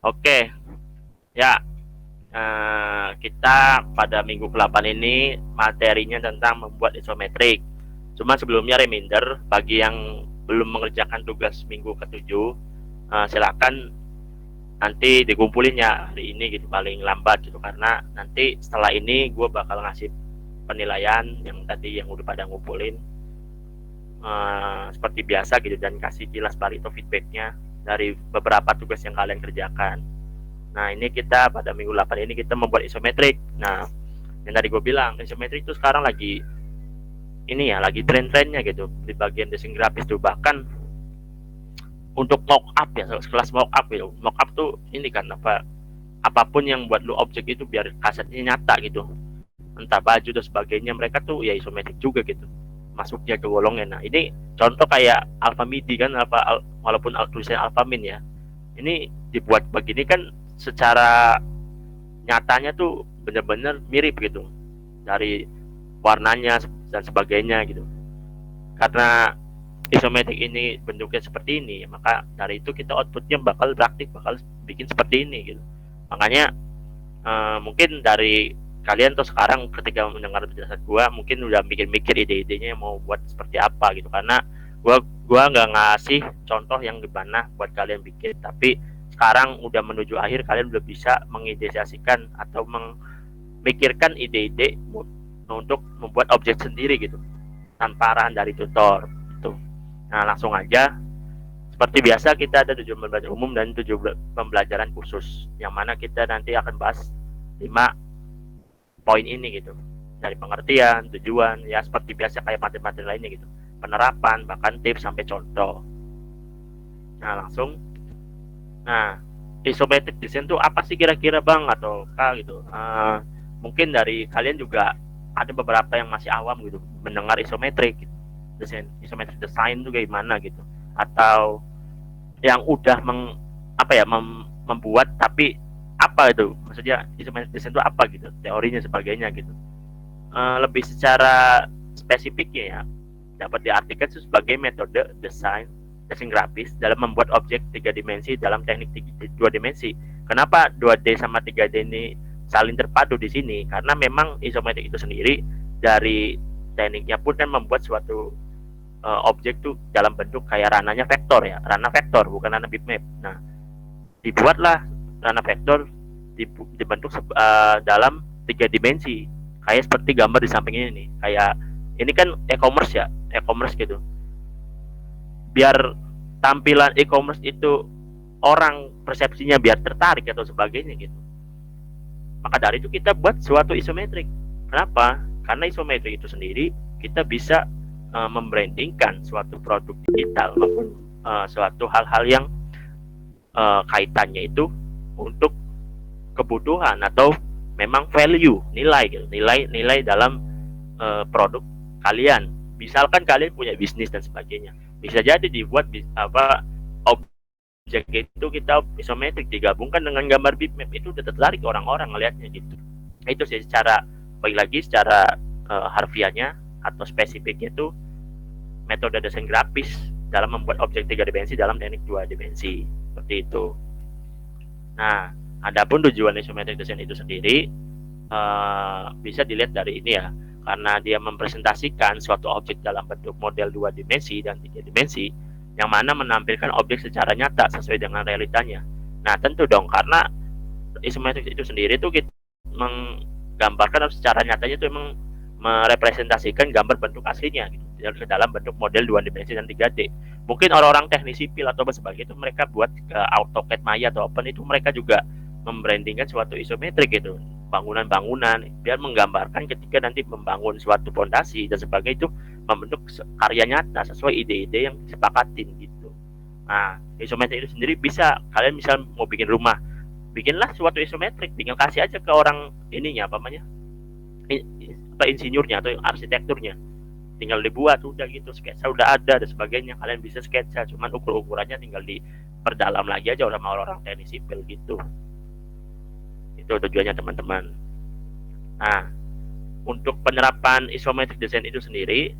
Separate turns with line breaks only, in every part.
Oke, ya, kita pada minggu ke-8 ini materinya tentang membuat isometrik. Cuma sebelumnya reminder bagi yang belum mengerjakan tugas minggu ke-7, silakan nanti dikumpulin ya hari ini gitu paling lambat gitu, karena nanti setelah ini gue bakal ngasih penilaian yang tadi yang udah pada ngumpulin, seperti biasa gitu, dan kasih kilas balik atau feedbacknya dari beberapa tugas yang kalian kerjakan. Nah, ini kita pada minggu 8 ini kita membuat isometrik. Nah, yang tadi gue bilang, isometrik itu sekarang lagi ini ya, lagi tren-trennya gitu di bagian desain grafis tuh. Bahkan untuk mock up ya, sekelas mock up gitu. Mock up tuh ini kan apa, apapun yang buat lu objek itu biar kasetnya nyata gitu. Entah baju dan sebagainya, mereka tuh ya isometrik juga gitu. Masuknya ke golongnya. Nah, ini contoh kayak Alpha MIDI kan, walaupun tulisan Alpha Min ya. Ini dibuat begini kan secara nyatanya tuh bener-bener mirip gitu dari warnanya dan sebagainya gitu. Karena isometrik ini bentuknya seperti ini, maka dari itu kita outputnya bakal praktik, bakal bikin seperti ini gitu. Makanya mungkin dari kalian tuh sekarang ketika mendengar penjelasan gua mungkin udah mikir-mikir ide-idenya mau buat seperti apa gitu, karena gua nggak ngasih contoh yang gimana buat kalian bikin, tapi sekarang udah menuju akhir, kalian udah bisa mengideasikan atau memikirkan ide-ide untuk membuat objek sendiri gitu tanpa arahan dari tutor gitu. Nah, langsung aja seperti biasa kita ada 7 pembelajaran umum dan 7 pembelajaran khusus, yang mana kita nanti akan bahas 5 poin ini gitu, dari pengertian, tujuan, ya seperti biasa kayak materi-materi lainnya gitu, penerapan, bahkan tips sampai contoh. Nah, langsung, nah, isometric design tuh apa sih kira-kira bang atau kak gitu. Mungkin dari kalian juga ada beberapa yang masih awam gitu mendengar isometric gitu. Desain isometric design tuh gimana gitu, atau yang udah apa ya, membuat, tapi apa itu maksudnya isometric design itu apa gitu, teorinya sebagainya gitu. Lebih secara spesifiknya ya, dapat diartikan sebagai metode desain grafis dalam membuat objek tiga dimensi dalam teknik dua dimensi. Kenapa 2D sama 3D ini saling terpadu di sini? Karena memang isometrik itu sendiri dari tekniknya pun kan membuat suatu objek tuh dalam bentuk kayak ranahnya vektor ya, ranah vektor bukan ranah bitmap. Nah, dibuatlah ranah vektor dibentuk dalam tiga dimensi, kayak seperti gambar di samping ini nih. Kayak ini kan e-commerce ya, e-commerce gitu. Biar tampilan e-commerce itu orang persepsinya biar tertarik atau sebagainya gitu, maka dari itu kita buat suatu isometrik. Kenapa? Karena isometrik itu sendiri kita bisa membrandingkan suatu produk digital maupun suatu hal-hal yang kaitannya itu untuk kebutuhan atau memang value, nilai gitu, nilai dalam produk kalian. Misalkan kalian punya bisnis dan sebagainya, bisa jadi dibuat apa, objek itu kita isometrik digabungkan dengan gambar bitmap, itu udah tertarik orang-orang ngelihatnya gitu. Itu sih secara, bagi lagi secara harfiahnya atau spesifiknya itu metode desain grafis dalam membuat objek tiga dimensi dalam teknik dua dimensi, seperti itu. Nah, adapun tujuan isometric design itu sendiri bisa dilihat dari ini ya, karena dia mempresentasikan suatu objek dalam bentuk model dua dimensi dan tiga dimensi, yang mana menampilkan objek secara nyata sesuai dengan realitanya. Nah, tentu dong, karena isometrik itu sendiri tuh kita menggambarkan secara nyatanya itu memang merepresentasikan gambar bentuk aslinya gitu, dalam bentuk model dua dimensi dan 3D. Mungkin orang-orang teknik sipil atau sebagainya itu mereka buat ke AutoCAD Maya atau Open, itu mereka juga membrandingkan suatu isometrik gitu, bangunan-bangunan, biar menggambarkan ketika nanti membangun suatu fondasi dan sebagainya itu membentuk karya nyata sesuai ide-ide yang disepakatin gitu. Nah, isometrik itu sendiri bisa kalian misal mau bikin rumah, bikinlah suatu isometrik, tinggal kasih aja ke orang ininya apa namanya, insinyurnya atau arsitekturnya, tinggal dibuat udah gitu, sketsa udah ada dan sebagainya, kalian bisa sketsa, cuman ukur-ukurannya tinggal diperdalam lagi aja sama orang teknik sipil gitu. Itu tujuannya teman-teman. Nah, untuk penerapan isometric design itu sendiri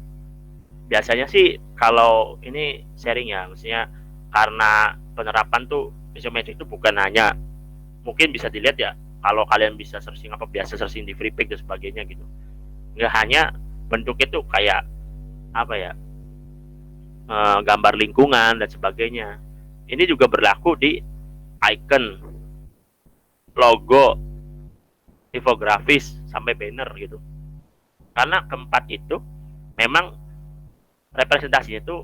biasanya sih kalau ini sharing ya, maksudnya karena penerapan tuh isometrik itu bukan hanya mungkin bisa dilihat ya, kalau kalian bisa searching apa biasa searching di Freepik dan sebagainya gitu. Nggak hanya bentuknya tuh kayak apa ya, gambar lingkungan dan sebagainya. Ini juga berlaku di icon, logo, infografis sampai banner gitu. Karena keempat itu memang representasinya itu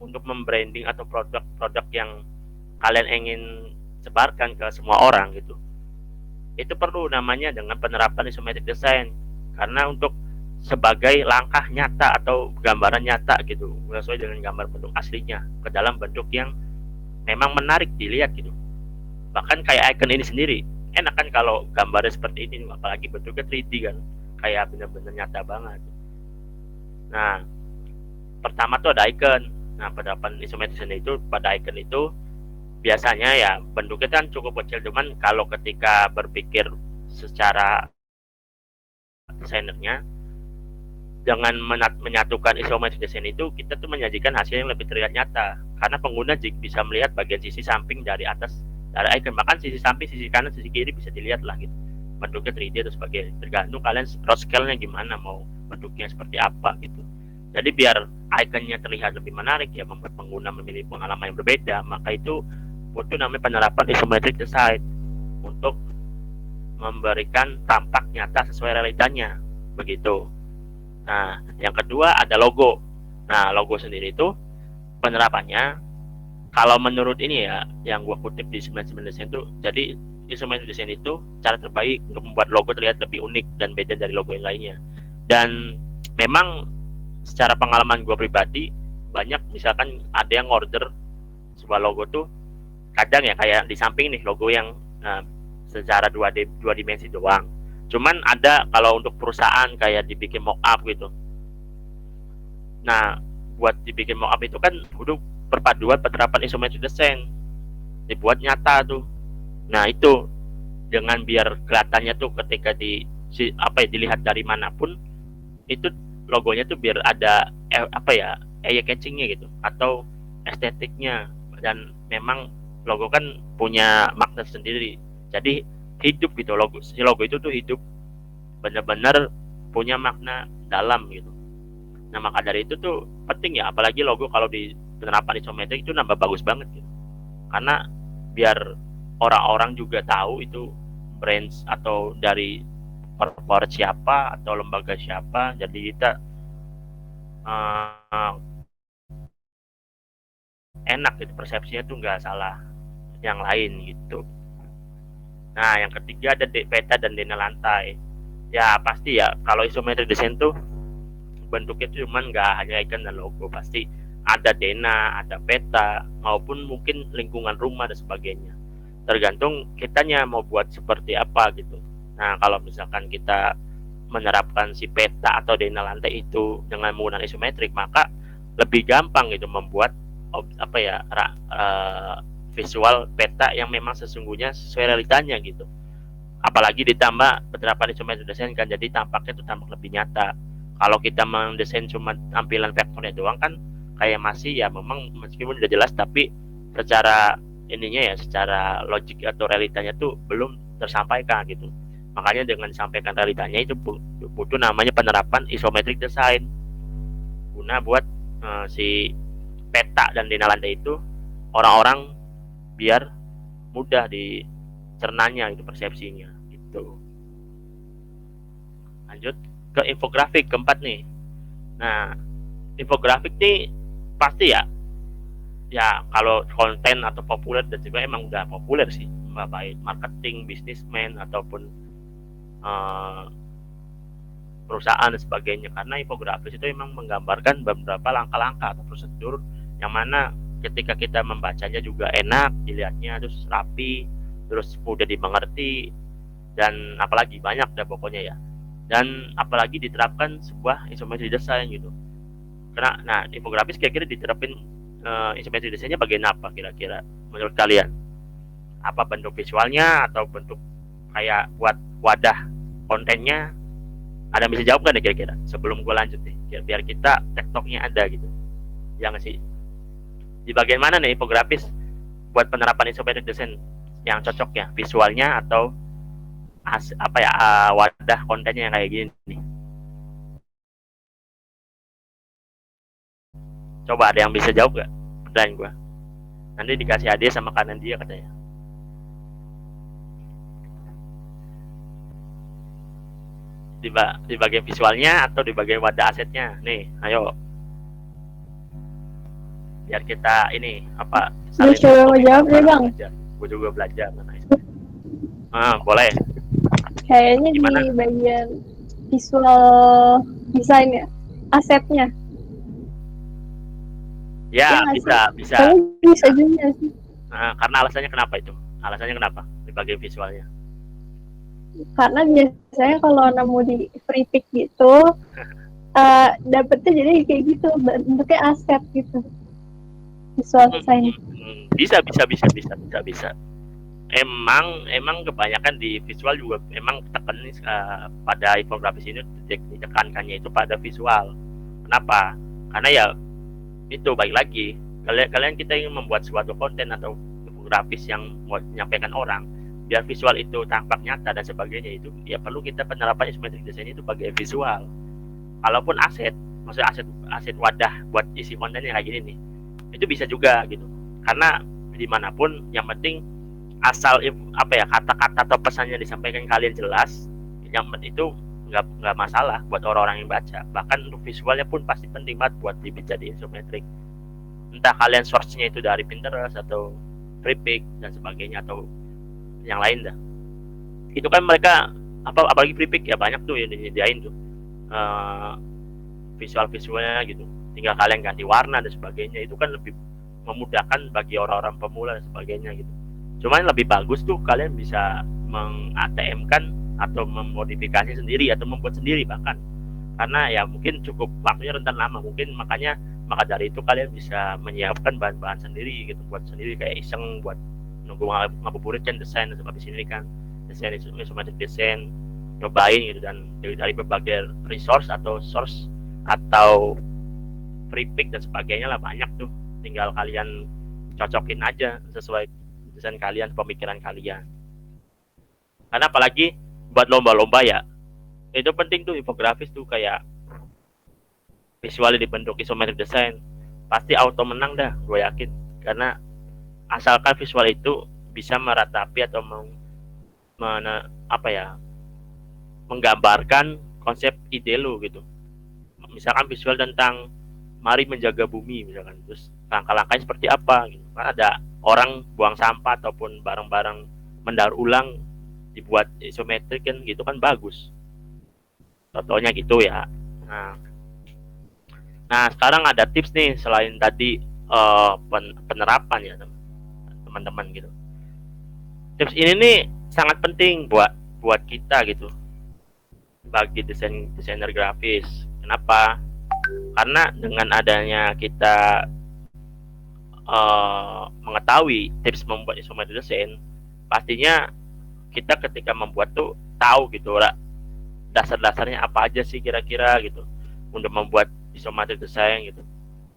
untuk membranding atau produk-produk yang kalian ingin sebarkan ke semua orang gitu. Itu perlu namanya dengan penerapan isometric design, karena untuk sebagai langkah nyata atau gambaran nyata gitu, sesuai dengan gambar bentuk aslinya ke dalam bentuk yang memang menarik dilihat gitu. Bahkan kayak icon ini sendiri enak kan kalau gambarnya seperti ini, apalagi bentuknya 3D kan, kayak benar-benar nyata banget. Nah, pertama tuh ada icon. Nah, penerapan isometric design itu pada icon itu biasanya ya bentuknya kan cukup kecil, cuman kalau ketika berpikir secara desainernya, dengan menyatukan isometric design itu kita tuh menyajikan hasil yang lebih terlihat nyata, karena pengguna bisa melihat bagian sisi samping dari atas dari icon, bahkan sisi samping, sisi kanan, sisi kiri bisa dilihat lah gitu, bentuknya 3D atau sebagainya, tergantung kalian scale-nya gimana, mau bentuknya seperti apa gitu. Jadi biar ikonnya terlihat lebih menarik ya, membuat pengguna memilih pengalaman yang berbeda, maka itu butuh namanya penerapan isometric design untuk memberikan tampak nyata sesuai realitanya begitu. Nah, yang kedua ada logo. Nah, logo sendiri itu penerapannya, kalau menurut ini ya, yang gua kutip di 99 Design itu, jadi isometric design itu cara terbaik untuk membuat logo terlihat lebih unik dan beda dari logo yang lainnya. Dan memang secara pengalaman gua pribadi, banyak misalkan ada yang order sebuah logo tuh, kadang ya kayak di samping nih logo yang secara dua dimensi doang. Cuman ada kalau untuk perusahaan kayak dibikin mock up gitu. Nah, buat dibikin mock up itu kan butuh perpaduan penerapan isometric design, dibuat nyata tuh. Nah, itu dengan biar kelihatannya tuh ketika dilihat dari manapun, itu logonya tuh biar ada eye catchingnya gitu, atau estetiknya. Dan memang logo kan punya makna sendiri, jadi hidup gitu, si logo itu tuh hidup, benar-benar punya makna dalam gitu. Nah, maka dari itu tuh penting ya, apalagi logo kalau di penerapan isometrik itu nambah bagus banget gitu, karena biar orang-orang juga tahu itu brand atau dari corporate siapa atau lembaga siapa, jadi kita enak gitu, persepsinya tuh nggak salah yang lain gitu. Nah, yang ketiga ada peta dan dena lantai. Ya pasti ya, kalau isometric design tuh bentuknya cuma nggak hanya icon dan logo, pasti ada dena, ada peta, maupun mungkin lingkungan rumah dan sebagainya. Tergantung kitanya mau buat seperti apa gitu. Nah, kalau misalkan kita menerapkan si peta atau dena lantai itu dengan menggunakan isometrik, maka lebih gampang gitu membuat visual peta yang memang sesungguhnya sesuai realitanya gitu. Apalagi ditambah penerapan isometric design kan, jadi tampaknya itu tampak lebih nyata. Kalau kita mendesain cuma tampilan vektornya doang kan kayak masih ya, memang meskipun udah jelas tapi secara ininya ya, secara logik atau realitanya tuh belum tersampaikan gitu. Makanya dengan disampaikan realitanya itu butuh namanya penerapan isometric design, guna buat si peta dan dena lantai itu orang-orang biar mudah dicernanya itu persepsinya gitu. Lanjut ke infografik keempat nih. Nah, infografik nih pasti ya kalau konten atau populer dan juga emang udah populer sih, baik marketing, bisnismen ataupun perusahaan dan sebagainya, karena infografis itu memang menggambarkan beberapa langkah-langkah atau prosedur yang mana ketika kita membacanya juga enak dilihatnya, terus rapi, terus mudah dimengerti, dan apalagi banyak dah pokoknya ya. Dan apalagi diterapkan sebuah isometric design gitu. Karena nah, infografis kira-kira diterapin isometric desainnya bagian apa kira-kira menurut kalian? Apa bentuk visualnya atau bentuk kayak buat wadah kontennya? Ada yang bisa jawab kan kira-kira sebelum gue lanjut nih, biar kita tektoknya ada gitu ya nggak sih? Di bagian mana nih infografis buat penerapan isometric design yang cocok ya visualnya atau wadah kontennya yang kayak gini nih. Coba ada yang bisa jawab gak pertanyaan gue? Nanti dikasih hadiah sama kanan dia katanya. Di bagian visualnya atau di bagian wadah asetnya? Nih, ayo. Biar kita ini apa?
Saling coba mau jawab ya bang.
Gue juga belajar. Boleh.
Kayaknya gimana? Di bagian visual desain ya, asetnya.
Ya, bisa.
Bisa juga sih.
Karena alasannya kenapa itu? Alasannya kenapa di bagian visualnya?
Karena biasanya kalau nemu di free pick gitu, dapetnya jadi kayak gitu, bentuknya aset gitu. Visual design.
Bisa. Emang kebanyakan di visual juga emang tekanan pada infografis ini ditekankannya itu pada visual. Kenapa? Karena ya itu baik lagi kalian kita ingin membuat suatu konten atau infografis yang mau menyampaikan orang biar visual itu tampak nyata dan sebagainya, itu ya perlu kita penerapan isometric design itu bagai visual. Kalaupun maksudnya aset wadah buat isi konten yang kayak gini nih, itu bisa juga gitu, karena dimanapun yang penting asal kata-kata atau pesannya disampaikan kalian jelas, yang itu nggak masalah buat orang-orang yang baca. Bahkan untuk visualnya pun pasti penting banget buat dijadiin isometrik, entah kalian source-nya itu dari Pinterest atau Freepik dan sebagainya atau yang lain dah. Itu kan mereka apalagi Freepik ya banyak tuh yang disediain tuh visualnya gitu, tinggal kalian ganti warna dan sebagainya. Itu kan lebih memudahkan bagi orang-orang pemula dan sebagainya gitu. Cuman lebih bagus tuh kalian bisa meng-ATM-kan atau memodifikasi sendiri atau membuat sendiri bahkan, karena ya mungkin cukup waktunya rentan lama, maka dari itu kalian bisa menyiapkan bahan-bahan sendiri gitu, buat sendiri kayak iseng buat nunggu ngabuburit kan desain habis ini kan desain isometric design, cobain gitu. Dan dari berbagai resource atau source atau free pick dan sebagainya lah banyak tuh, tinggal kalian cocokin aja sesuai desain kalian, pemikiran kalian. Karena apalagi buat lomba-lomba ya itu penting tuh infografis tuh, kayak visualnya dibentuk isometric design pasti auto menang dah, gue yakin. Karena asalkan visual itu bisa meratapi atau menggambarkan konsep ide lu gitu. Misalkan visual tentang mari menjaga bumi misalkan, terus langkah-langkahnya seperti apa gitu. Kan ada orang buang sampah ataupun barang-barang mendaur ulang dibuat isometrik kan gitu kan bagus. Contohnya gitu ya. Nah sekarang ada tips nih selain tadi penerapan ya teman-teman gitu. Tips ini nih sangat penting buat kita gitu, bagi desainer grafis. Kenapa? Karena dengan adanya kita mengetahui tips membuat isometric design, pastinya kita ketika membuat tuh tahu gitu lah dasar-dasarnya apa aja sih kira-kira gitu untuk membuat isometric design gitu,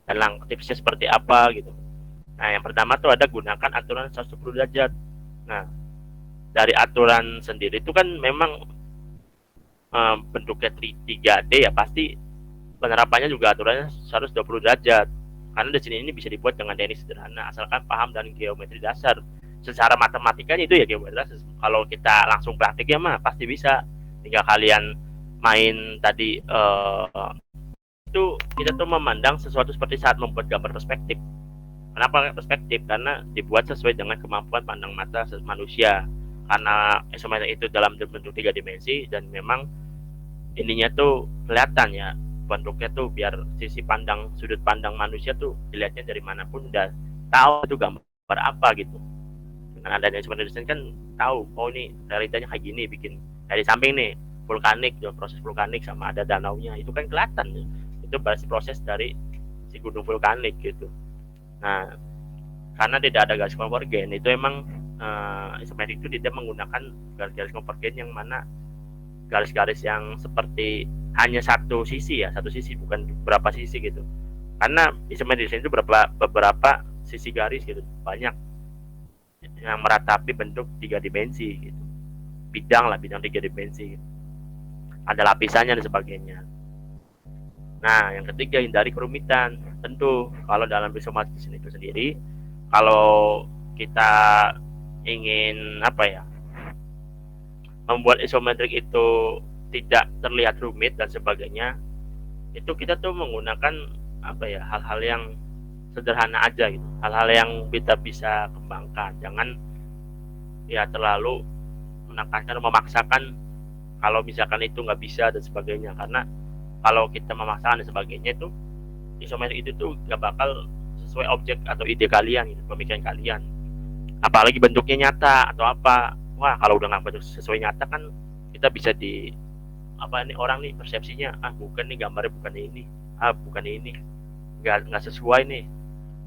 dan tipsnya seperti apa gitu. Nah yang pertama tuh ada gunakan aturan 110 derajat. Nah dari aturan sendiri itu kan memang bentuknya 3D ya, pasti penerapannya juga aturannya 120 derajat. Karena di sini ini bisa dibuat dengan teknik sederhana asalkan paham dan geometri dasar. Secara matematikanya itu ya geometri dasar. Kalau kita langsung praktiknya mah pasti bisa. Tinggal kalian main tadi itu kita tuh memandang sesuatu seperti saat membuat gambar perspektif. Kenapa perspektif? Karena dibuat sesuai dengan kemampuan pandang mata manusia. Karena isometrik itu dalam bentuk 3 dimensi dan memang ininya tuh kelihatan ya bentuknya tuh, biar sudut pandang manusia tuh dilihatnya dari manapun udah tahu itu gambar apa gitu. Dengan adanya isometric design kan tahu, oh ini realitanya kayak gini, bikin dari samping nih vulkanik, proses vulkanik sama ada danaunya, itu kan kelihatan itu proses dari si gunung vulkanik gitu. Nah karena tidak ada garis konvergen, itu emang isometrik itu tidak menggunakan garis konvergen yang mana garis-garis yang seperti hanya satu sisi bukan beberapa sisi gitu. Karena isometrik itu beberapa sisi garis gitu, banyak yang meratapi bentuk 3 dimensi gitu. Bidang 3 dimensi gitu. Ada lapisannya dan sebagainya. Nah, yang ketiga, hindari kerumitan. Tentu kalau dalam visual design itu sendiri, kalau kita ingin membuat isometrik itu tidak terlihat rumit dan sebagainya, itu kita tuh menggunakan hal-hal yang sederhana aja gitu, hal-hal yang kita bisa kembangkan. Jangan ya terlalu menekankan, memaksakan kalau misalkan itu nggak bisa dan sebagainya, karena kalau kita memaksakan dan sebagainya itu isometrik itu tuh nggak bakal sesuai objek atau ide kalian gitu, pemikiran kalian, apalagi bentuknya nyata atau apa. Wah, kalau udah nggak bentuk sesuai nyata kan kita bisa orang nih persepsinya, bukan nih gambarnya, bukan ini, nggak sesuai nih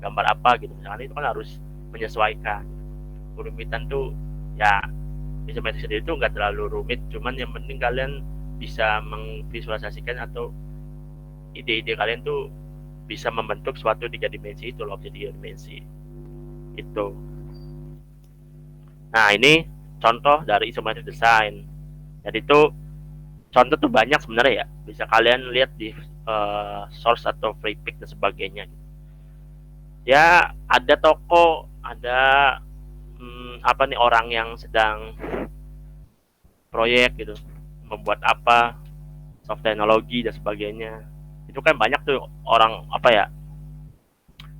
gambar apa gitu, misalnya. Itu kan harus menyesuaikan. Kerumitan tuh ya, isometrik sendiri tuh nggak terlalu rumit, cuman yang penting kalian bisa mengvisualisasikan atau ide-ide kalian tuh bisa membentuk suatu 3 dimensi itu loh, objek 3 dimensi itu. Nah, ini contoh dari isometric design. Jadi itu contoh tuh banyak sebenarnya ya, bisa kalian lihat di source atau free pick dan sebagainya. Ya, ada toko, ada orang yang sedang proyek gitu, membuat soft teknologi dan sebagainya. Itu kan banyak tuh orang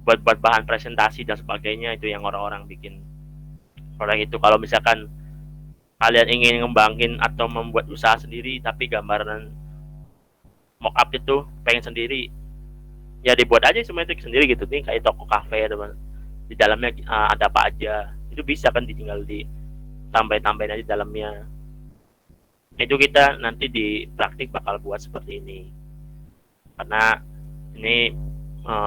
buat bahan presentasi dan sebagainya, itu yang orang-orang bikin produk itu. Kalau misalkan kalian ingin ngembangin atau membuat usaha sendiri tapi gambaran mockup itu pengen sendiri, ya dibuat aja isometrik sendiri gitu nih, kayak toko kafe teman, di dalamnya ada apa aja, itu bisa kan tinggal tambahin aja dalamnya. Itu kita nanti di praktik bakal buat seperti ini, karena ini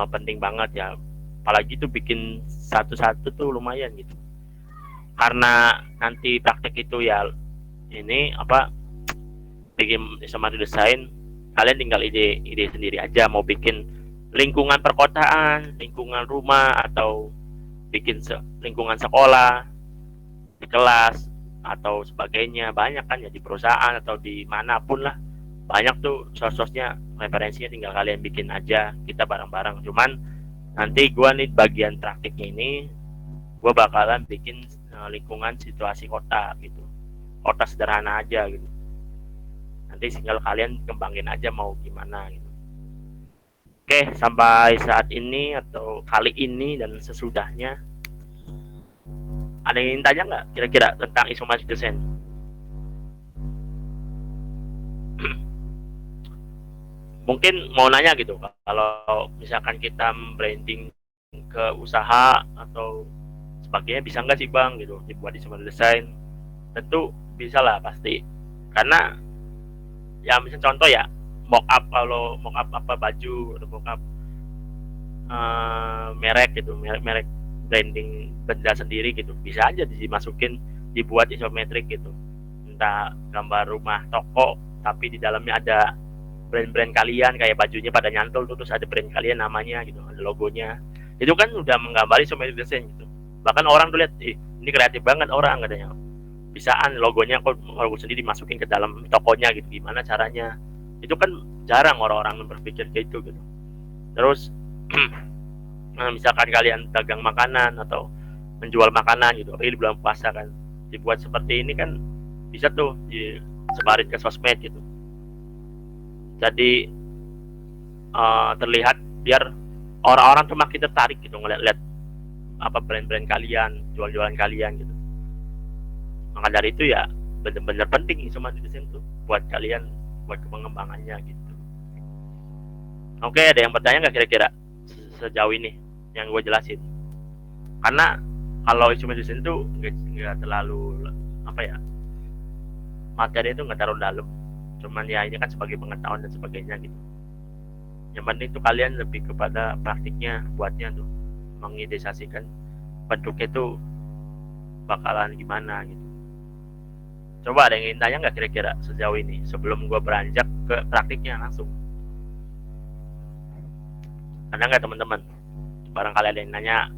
penting banget ya, apalagi tuh bikin satu-satu tuh lumayan gitu, karena nanti praktek itu ya ini bikin isometrik desain, kalian tinggal ide sendiri aja, mau bikin lingkungan perkotaan, lingkungan rumah, atau bikin lingkungan sekolah, di kelas atau sebagainya. Banyak kan ya, di perusahaan atau di manapun lah, banyak tuh source-nya, referensinya, tinggal kalian bikin aja, kita bareng-bareng. Cuman nanti gue nih bagian praktiknya ini, gue bakalan bikin lingkungan situasi kota gitu, kota sederhana aja gitu. Nanti tinggal kalian kembangin aja mau gimana gitu. Oke, sampai saat ini atau kali ini dan sesudahnya, ada yang ingin tanya nggak kira-kira tentang isometrik design? Mungkin mau nanya gitu, kalau misalkan kita branding ke usaha atau sebagainya, bisa nggak sih bang gitu dibuat isometrik design? Tentu bisa lah pasti, karena ya misalnya contoh ya, mockup, kalau mockup baju atau mockup merek gitu, merek branding benda sendiri gitu, bisa aja dimasukin, dibuat isometrik gitu. Entah gambar rumah toko tapi di dalamnya ada brand-brand kalian, kayak bajunya pada nyantol tuh, terus ada brand kalian namanya gitu, ada logonya. Itu kan udah menggambari isometrik design gitu. Bahkan orang tuh lihat, ini kreatif banget orang katanya, bisaan logonya kok logo sendiri dimasukin ke dalam tokonya gitu, gimana caranya. Itu kan jarang orang-orang berpikir kayak itu gitu. Terus misalkan kalian dagang makanan atau menjual makanan gitu, apalagi di bulan puasa kan, dibuat seperti ini kan bisa tuh disebarin ke sosmed gitu. Jadi terlihat, biar orang-orang tuh makin tertarik gitu ngeliat brand-brand kalian, jual-jualan kalian gitu. Maka dari itu ya benar-benar penting isometrik design tuh buat kalian, buat pengembangannya gitu. Oke, ada yang bertanya nggak kira-kira sejauh ini yang gue jelasin? Karena kalau isometrik design itu nggak terlalu materi itu nggak terlalu dalam, cuman ya ini kan sebagai pengetahuan dan sebagainya gitu. Yang penting tuh kalian lebih kepada praktiknya, buatnya tuh mengidealisasikan bentuknya tuh bakalan gimana gitu. Coba ada yang ingin tanya nggak kira-kira sejauh ini sebelum gue beranjak ke praktiknya langsung? Ada nggak teman-teman? Barangkali ada yang nanya,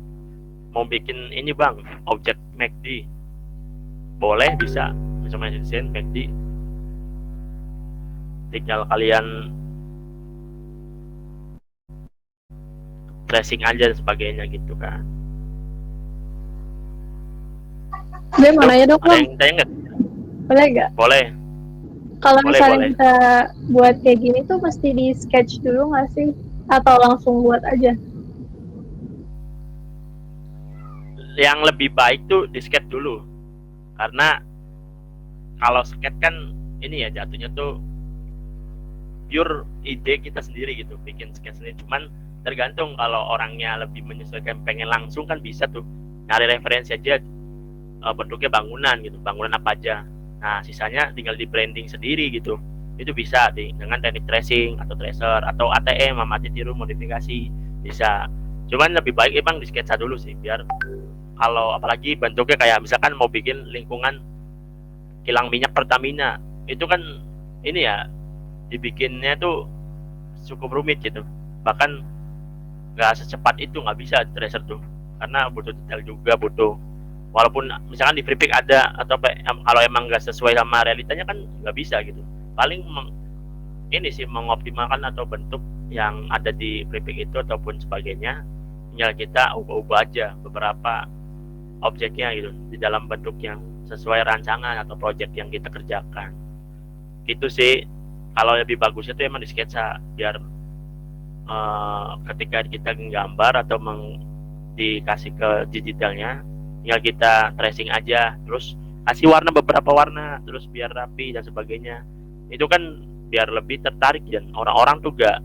mau bikin ini bang, objek MACD. Boleh, bisa isometric descent MACD. Tinggal kalian tracing aja dan sebagainya gitu kan.
Dia mau nanya dong,
Ada
Bang.
yang tanya nggak?
Boleh nggak?
Boleh.
Kalau misalnya
boleh.
kita buat kayak gini tuh mesti di sketch dulu nggak sih? Atau langsung buat aja?
Yang lebih baik tuh di sketch dulu. Karena kalau sketch kan ini ya jatuhnya tuh pure ide kita sendiri gitu, bikin sketch sendiri. Cuman tergantung, kalau orangnya lebih menyesuaikan pengen langsung kan bisa tuh nyari referensi aja, bentuknya bangunan gitu, bangunan apa aja. Nah sisanya tinggal di branding sendiri gitu. Itu bisa dengan teknik tracing atau tracer atau ATM, amati tiru modifikasi, bisa. Cuman lebih baik emang di sketsa dulu sih, biar kalau apalagi bentuknya kayak misalkan mau bikin lingkungan kilang minyak Pertamina, itu kan ini ya dibikinnya tuh cukup rumit gitu. Bahkan nggak secepat itu, nggak bisa tracer tuh, karena butuh detail juga, butuh, walaupun misalkan di FreePik ada atau kalau emang nggak sesuai sama realitanya kan nggak bisa gitu. Paling ini sih mengoptimalkan atau bentuk yang ada di FreePik itu ataupun sebagainya, tinggal kita ubah-ubah aja beberapa objeknya gitu di dalam bentuk yang sesuai rancangan atau project yang kita kerjakan. Itu sih kalau lebih bagusnya tuh emang di sketsa, biar ketika kita menggambar atau dikasih ke digitalnya, tinggal kita tracing aja, terus kasih warna beberapa warna, terus biar rapi dan sebagainya. Itu kan biar lebih tertarik, dan orang-orang tuh gak,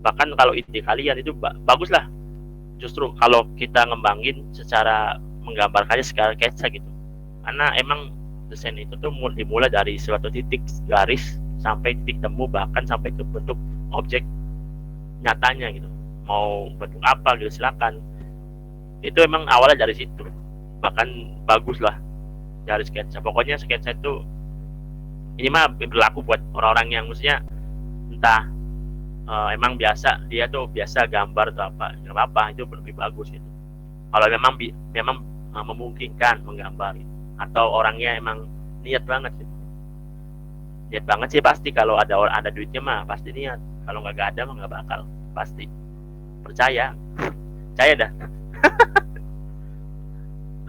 bahkan kalau ide kalian itu bagus lah, justru kalau kita ngembangin secara menggambarkannya secara sketsa gitu. Karena emang desain itu tuh dimulai dari suatu titik garis sampai titik temu, bahkan sampai ke bentuk objek nyatanya gitu, mau bentuk apa gitu silakan. Itu emang awalnya dari situ, bahkan bagus lah dari sketsa. Pokoknya sketsa itu ini mah berlaku buat orang-orang yang maksudnya entah emang biasa, dia tuh biasa gambar atau apa, nggak apa-apa, itu lebih bagus gitu. Kalau memang memungkinkan menggambar gitu. Atau orangnya emang niat banget gitu. Niat banget sih pasti, kalau ada duitnya mah pasti niat. Kalau nggak ada mah nggak bakal, pasti. Percaya dah.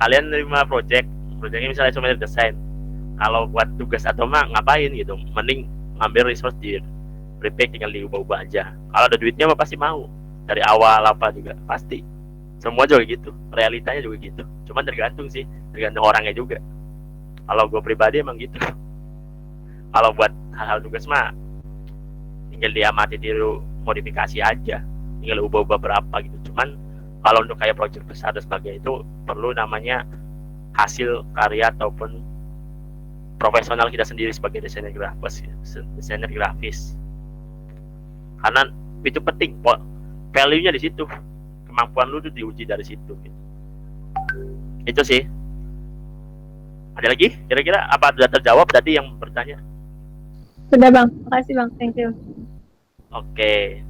Kalian nerima projectnya misalnya cuma desain, kalau buat tugas atau mah ngapain gitu, mending ngambil resource di FreePik, tinggal diubah-ubah aja. Kalau ada duitnya mah pasti mau, dari awal apa juga pasti. Semua juga gitu, realitanya juga gitu. Cuman tergantung orangnya juga. Kalau gue pribadi emang gitu. Kalau buat hal-hal tugas mah tinggal diamati, tiru, modifikasi aja, tinggal ubah-ubah berapa gitu. Cuman kalau untuk kayak project besar dan sebagainya, itu perlu namanya hasil karya ataupun profesional kita sendiri sebagai desainer grafis. Karena itu penting, value-nya di situ, kemampuan lu tuh diuji dari situ gitu. Itu sih. Ada lagi kira-kira apa sudah terjawab tadi yang bertanya?
Sudah, Bang, makasih Bang, thank you.
Oke.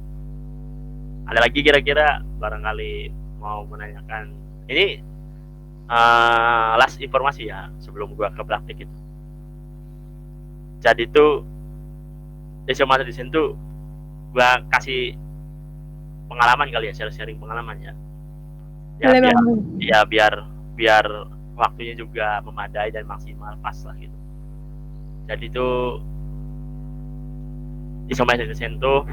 Ada lagi kira-kira barangkali mau menanyakan? Ini last informasi ya sebelum gua ke praktik itu. Jadi tuh isometric design tuh gua kasih pengalaman kali ya, sharing pengalaman ya. Biar waktunya juga memadai dan maksimal pas lah gitu. Jadi tuh isometric design tuh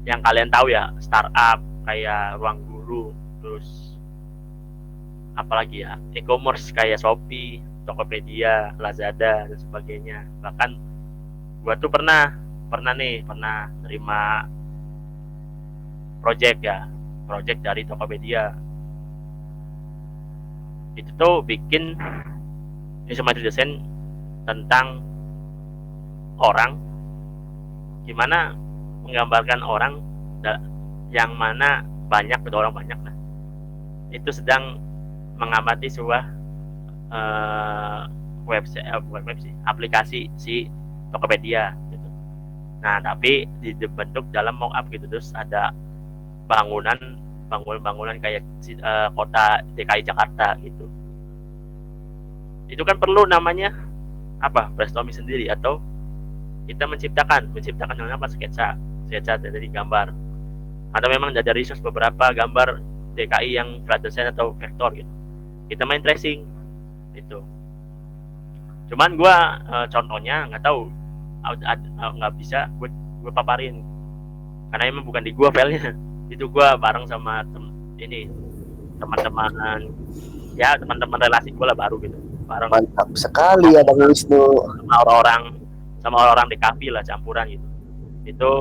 yang kalian tahu ya, startup kayak Ruang Guru, terus apalagi ya, e-commerce kayak Shopee, Tokopedia, Lazada dan sebagainya. Bahkan gua tuh pernah nerima project dari Tokopedia. Itu tuh bikin isometric design tentang orang, gimana menggambarkan orang yang mana banyak, orang banyak lah, itu sedang mengamati sebuah aplikasi si Tokopedia gitu. Nah tapi dibentuk dalam mock-up gitu, terus ada bangunan kayak kota DKI Jakarta gitu. itu kan perlu namanya apa, brainstorming sendiri, atau kita menciptakan yang apa, sketsa dari gambar, atau memang ada research beberapa gambar DKI yang flat design atau vektor gitu, kita main tracing itu. Cuman gue contohnya nggak tahu, nggak bisa gue paparin karena emang bukan di gue filenya. Itu gue bareng sama teman-teman ya, teman-teman relasi gue lah baru gitu, bareng
Mantap sekali ya Bang Wisnu.
sama orang-orang di kafe lah, campuran gitu. Itu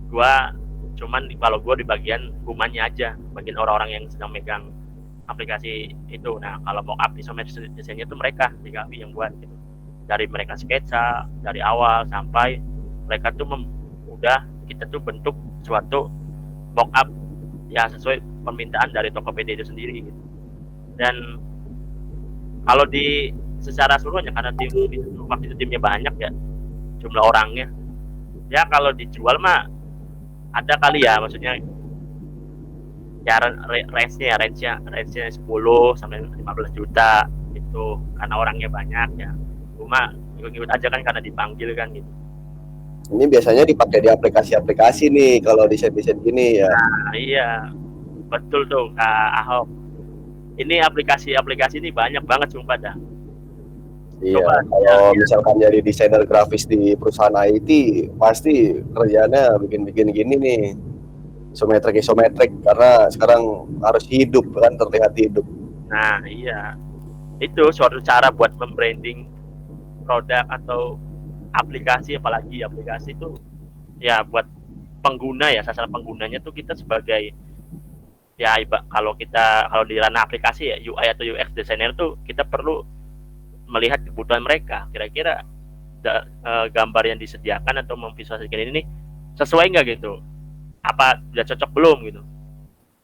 gue cuman kalau gue di bagian humannya aja, bagian orang-orang yang sedang megang aplikasi itu. Nah kalau mau up isometric desainnya itu mereka di kafe yang buat gitu, dari mereka sketsa dari awal sampai mereka tuh udah kita tuh bentuk suatu mock up ya sesuai permintaan dari Tokopedia itu sendiri gitu. Dan kalau di secara seluruhnya, karena tim itu waktu itu timnya banyak ya, jumlah orangnya ya, kalau dijual mah ada kali ya, maksudnya ya range-nya 10 sampai 15 juta itu, karena orangnya banyak ya. Cuma ikut-ikut aja kan karena dipanggil kan gitu.
Ini biasanya dipakai di aplikasi-aplikasi nih kalau desain-desain gini ya.
Nah, iya. Betul tuh Kak Ahok. Ini aplikasi-aplikasi ini banyak banget sumpah dah.
Iya, kalau misalkan jadi desainer grafis di perusahaan IT, pasti kerjanya bikin-bikin gini nih, isometrik, karena sekarang harus hidup kan, terlihat hidup.
Nah iya, itu suatu cara buat membranding produk atau aplikasi, apalagi aplikasi itu ya buat pengguna ya, sasaran penggunanya tuh kita sebagai ya, kalau di ranah aplikasi ya, UI atau UX designer tuh kita perlu melihat kebutuhan mereka, kira-kira gambar yang disediakan atau memvisualisasikan ini sesuai nggak gitu, apa udah cocok belum gitu.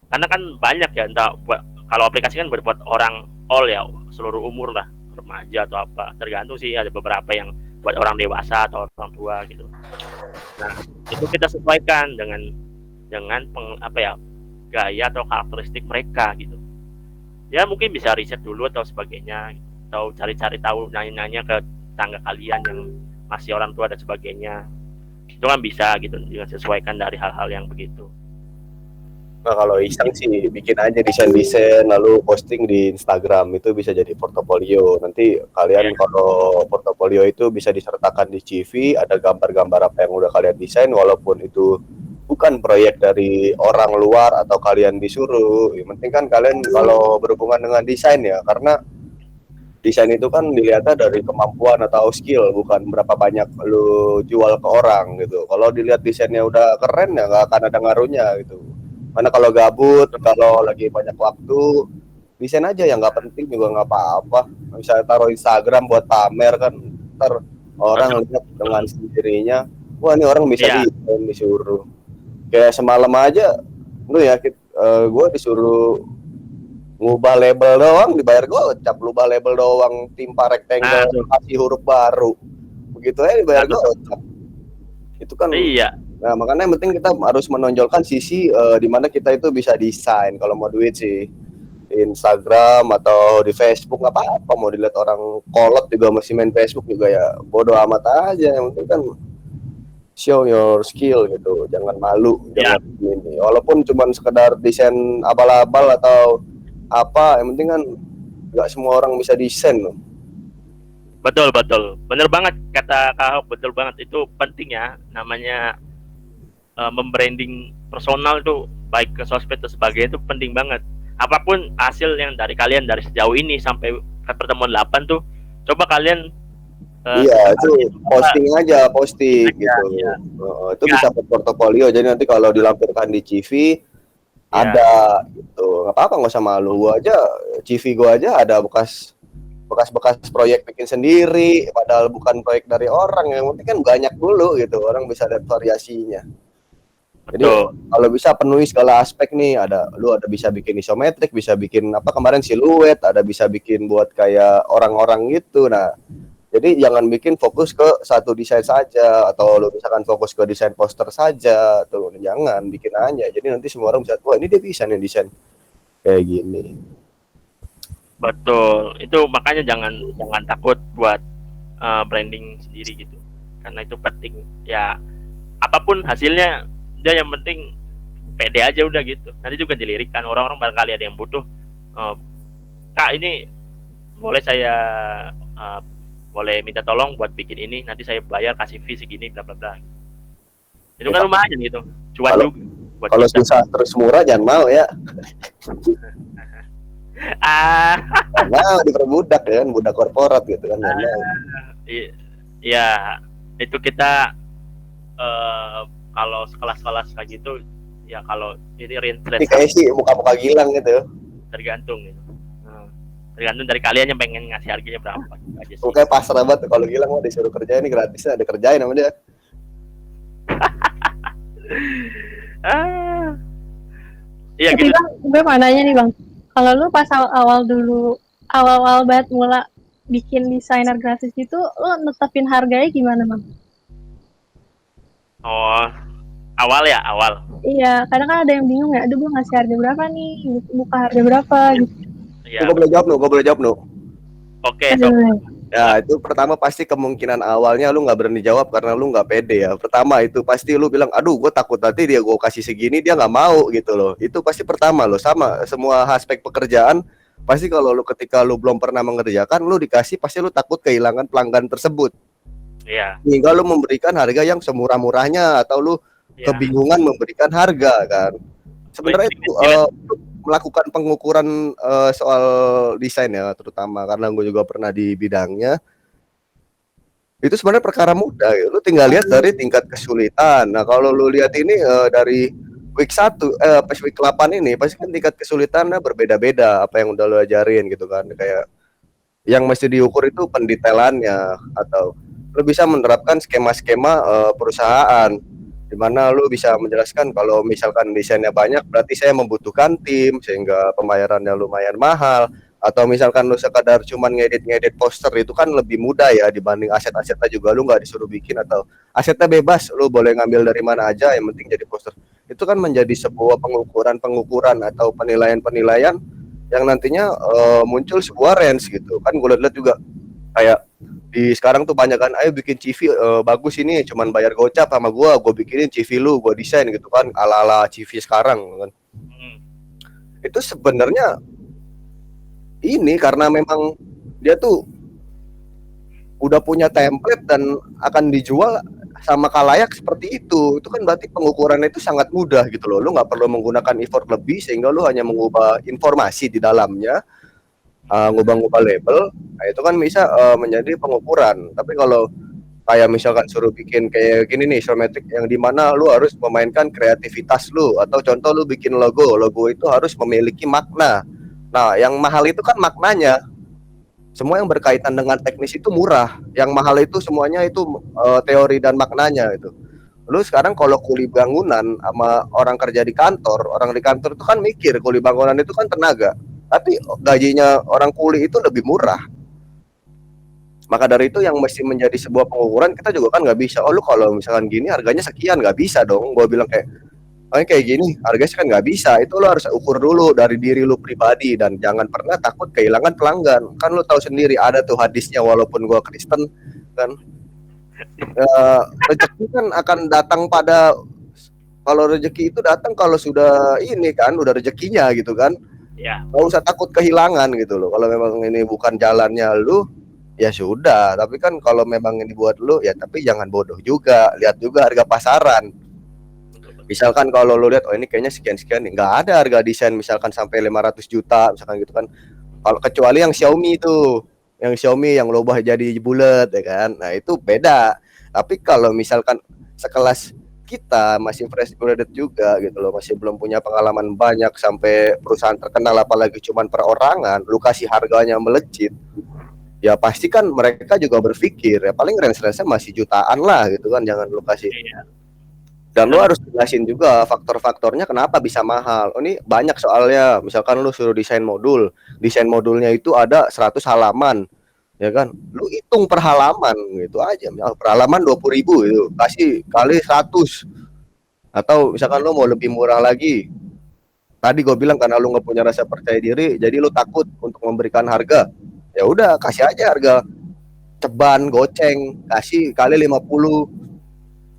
Karena kan banyak ya, entah kalau aplikasi kan buat orang all ya, seluruh umur lah, remaja atau apa, tergantung sih, ada beberapa yang buat orang dewasa atau orang tua gitu. Nah itu kita sesuaikan dengan gaya atau karakteristik mereka gitu ya. Mungkin bisa riset dulu atau sebagainya, atau cari-cari tahu, nanya-nanya ke tangga kalian yang masih orang tua dan sebagainya. Itu kan bisa gitu, dengan sesuaikan dari hal-hal yang begitu.
Nah kalau iseng sih bikin aja desain lalu posting di Instagram, itu bisa jadi portofolio. Nanti kalian kalau portofolio itu bisa disertakan di CV, ada gambar-gambar apa yang udah kalian desain, walaupun itu bukan proyek dari orang luar atau kalian disuruh. Yang penting kan kalian kalau berhubungan dengan desain ya, karena desain itu kan dilihatnya dari kemampuan atau skill, bukan berapa banyak lu jual ke orang gitu. Kalau dilihat desainnya udah keren ya nggak akan ada ngaruhnya gitu. Mana kalau gabut, kalau lagi banyak waktu, desain aja yang nggak penting juga nggak apa-apa. Misalnya taruh Instagram buat pamer kan, ntar orang lihat dengan sendirinya, wah ini orang bisa desain, disuruh. Kayak semalam aja, lu ya, gue disuruh ngubah label doang, dibayar gocap. Ngubah label doang, timpa rectangle, kasih huruf baru, begitu aja dibayar gocap. Itu kan iya. Nah makanya yang penting kita harus menonjolkan sisi di mana kita itu bisa desain. Kalau mau duit sih di Instagram atau di Facebook nggak apa-apa, mau dilihat orang kolot juga masih main Facebook juga ya bodoh amat aja. Yang penting kan show your skill gitu, jangan malu, jangan ini. Walaupun cuma sekedar desain abal-abal atau apa, yang penting kan nggak semua orang bisa desain loh.
Betul, bener banget kata Kak Ahok, betul banget, itu penting ya, namanya membranding personal itu baik ke sosmed dan sebagainya itu penting banget. Apapun hasil yang dari kalian dari sejauh ini sampai ke pertemuan 8 tuh, coba kalian
iya itu posting gitu.
Ya.
Itu bisa ke portofolio, jadi nanti kalau dilampirkan di CV ada gitu. Nggak apa-apa, nggak usah malu. Gua aja CV gua aja ada bekas proyek bikin sendiri, padahal bukan proyek dari orang. Yang penting kan banyak dulu gitu, orang bisa lihat variasinya. Jadi kalau bisa penuhi segala aspek nih, lu ada bisa bikin isometrik, bisa bikin apa kemarin siluet, ada bisa bikin buat kayak orang-orang gitu. Nah, jadi jangan bikin fokus ke satu desain saja, atau lu misalkan fokus ke desain poster saja, tuh jangan, bikin aja. Jadi nanti semua orang bisa, wah ini dia bisa nih desain kayak gini.
Betul. Itu makanya jangan takut buat branding sendiri gitu. Karena itu penting. Ya apapun hasilnya, dia yang penting pede aja udah gitu. Nanti juga dilirik kan orang-orang, barangkali ada yang butuh, Kak ini boleh saya boleh minta tolong buat bikin ini, nanti saya bayar, kasih fee segini bla bla bla. Itu kan lumayan gitu. Cuan
Kalau-
juga buat
Kalau
kita.
susah terus murah jangan mau ya.
Ah,
Jangan mau diperbudak ya kan, budak korporat gitu kan. Jangan mau.
iya, itu kita kalau kelas-kelas kayak gitu, ya kalau ini
Ini
range
kayak sih muka-muka gilang gitu.
tergantung gitu. Tergantung dari kalian yang pengen ngasih harganya berapa gitu aja sih.
Pokoknya pasrah banget kalau gilang mah disuruh kerja ini gratisnya ada kerjain sama dia.
Ah, iya
Tapi
gitu.
bang, gue mau nanya nih bang, kalau lu pas awal-awal banget mula bikin desainer grafis gitu, lu netepin harganya gimana bang?
Oh, awal ya awal.
Iya, kadang kan ada yang bingung ya, aduh gue ngasih harga berapa nih, buka harga berapa gitu.
Iya.
Gue boleh jawab nu.
Oke, so
Aduh,
Ya itu pertama pasti kemungkinan awalnya lu nggak berani jawab karena lu nggak pede ya. Pertama itu pasti lu bilang, aduh gue takut nanti dia gue kasih segini dia nggak mau gitu loh. Itu pasti pertama lo, sama semua aspek pekerjaan. Pasti kalau lu ketika lu belum pernah mengerjakan, lu dikasih pasti lu takut kehilangan pelanggan tersebut.
iya,
Hingga lu memberikan harga yang semurah-murahnya atau lu
iya.
kebingungan memberikan harga kan. Sebenarnya itu melakukan pengukuran soal desain ya, terutama karena gue juga pernah di bidangnya. Itu sebenarnya perkara mudah ya. Lu tinggal lihat dari tingkat kesulitan. Nah, kalau lu lihat ini dari week 1 pas week 8 ini pasti kan tingkat kesulitannya berbeda-beda apa yang udah lu ajarin gitu kan. Kayak yang mesti diukur itu pendetailannya, atau lu bisa menerapkan skema-skema perusahaan di mana lu bisa menjelaskan kalau misalkan desainnya banyak berarti saya membutuhkan tim sehingga pembayarannya lumayan mahal, atau misalkan lu sekadar cuman ngedit poster itu kan lebih mudah ya dibanding aset-asetnya juga lu nggak disuruh bikin, atau asetnya bebas lu boleh ngambil dari mana aja yang penting jadi poster. Itu kan menjadi sebuah pengukuran atau penilaian yang nantinya muncul sebuah range gitu kan. Gue lihat juga kayak di sekarang tuh banyak kan, ayo bikin CV bagus ini cuman bayar gocap sama gue bikinin CV lu, gue desain gitu kan ala-ala CV sekarang kan. Itu sebenarnya ini karena memang dia tuh udah punya template dan akan dijual sama kalayak seperti itu kan berarti pengukurannya itu sangat mudah gitu loh. Lu nggak perlu menggunakan effort lebih sehingga lu hanya mengubah informasi di dalamnya, ngubah-ngubah label. Nah, itu kan bisa menjadi pengukuran. Tapi kalau kayak misalkan suruh bikin kayak gini nih isometrik yang dimana lu harus memainkan kreativitas lu, atau contoh lu bikin logo itu harus memiliki makna. Nah yang mahal itu kan maknanya. Semua yang berkaitan dengan teknis itu murah, yang mahal itu semuanya itu teori dan maknanya itu. Lu sekarang kalau kuli bangunan sama orang kerja di kantor, orang di kantor itu kan mikir kuli bangunan itu kan tenaga, tapi gajinya orang kuli itu lebih murah. Maka dari itu yang mesti menjadi sebuah pengukuran, kita juga kan nggak bisa, oh lu kalau misalkan gini harganya sekian, nggak bisa dong. Gue bilang kayak gini harganya kan nggak bisa. Itu lo harus ukur dulu dari diri lu pribadi dan jangan pernah takut kehilangan pelanggan. Kan lu tahu sendiri ada tuh hadisnya, walaupun gue Kristen kan, rezeki kan akan datang kalau rezeki itu datang kalau sudah ini kan udah rezekinya gitu kan.
Ya.
Nggak usah takut kehilangan gitu loh. Kalau memang ini bukan jalannya lu, ya sudah. Tapi kan kalau memang ini buat lu, ya tapi jangan bodoh juga. Lihat juga harga pasaran. Misalkan kalau lu lihat, oh ini kayaknya sekian-sekian nih. Nggak ada harga desain misalkan sampai 500 juta, misalkan gitu kan. Kalau kecuali yang Xiaomi itu. Yang Xiaomi yang lubah jadi bulat ya kan. Nah itu beda. Tapi kalau misalkan sekelas kita masih fresh graduate juga gitu loh, masih belum punya pengalaman banyak sampai perusahaan terkenal, apalagi cuman perorangan, lu kasih harganya melejit, ya pasti kan mereka juga berpikir ya paling range-nya masih jutaan lah gitu kan, jangan lu kasih. Dan lu harus jelasin juga faktor-faktornya kenapa bisa mahal. Oh ini banyak soalnya, misalkan lu suruh desain modulnya itu ada 100 halaman ya kan, lu hitung per halaman gitu aja, per halaman 20.000 itu kasih kali 100. Atau misalkan lu mau lebih murah lagi, tadi gue bilang karena lu nggak punya rasa percaya diri, jadi lu takut untuk memberikan harga. Ya udah, kasih aja harga ceban, goceng, kasih kali 50.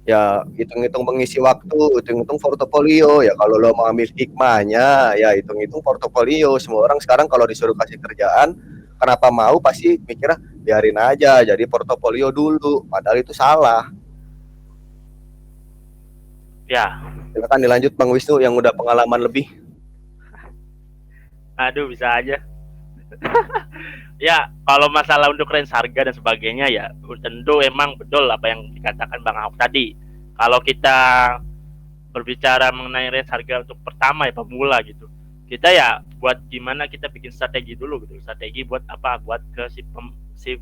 Ya hitung-hitung mengisi waktu, hitung-hitung portofolio. Ya kalau lo mau ambil hikmahnya, ya hitung-hitung portofolio. Semua orang sekarang kalau disuruh kasih kerjaan, kenapa mau pasti mikirnya biarin aja jadi portofolio dulu, padahal itu salah.
Ya,
Silakan dilanjut Bang Wisnu yang udah pengalaman lebih.
aduh bisa aja. Ya, kalau masalah untuk range harga dan sebagainya ya tentu emang betul apa yang dikatakan Bang Ahok tadi. Kalau kita berbicara mengenai range harga untuk pertama ya pemula gitu, kita ya buat gimana kita bikin strategi dulu gitu. Strategi buat apa? Buat ke si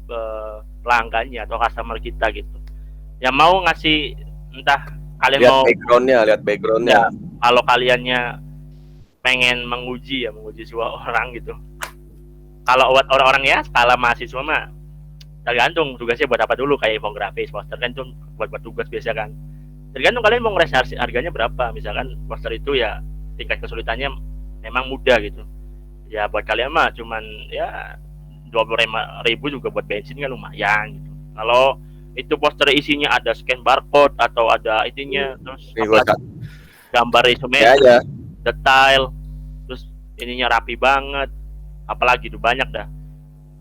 pelanggannya atau customer kita gitu. Ya mau ngasih, entah kalian
Lihat
mau
backgroundnya.
ya, kalau kaliannya pengen menguji sebuah orang gitu. Kalau buat orang-orang ya skala mahasiswa mah tergantung tugasnya buat apa dulu, kayak infografis, poster kan itu buat tugas biasa kan. Tergantung kalian mau ngeres harganya berapa. Misalkan poster itu ya tingkat kesulitannya memang mudah gitu. Ya buat kalian mah cuman ya 25.000 juga buat bensin kan lumayan gitu. Kalau itu poster isinya ada scan barcode atau ada ininya, terus gambar isometrik,
aja.
detail, terus ininya rapi banget, apalagi itu banyak dah.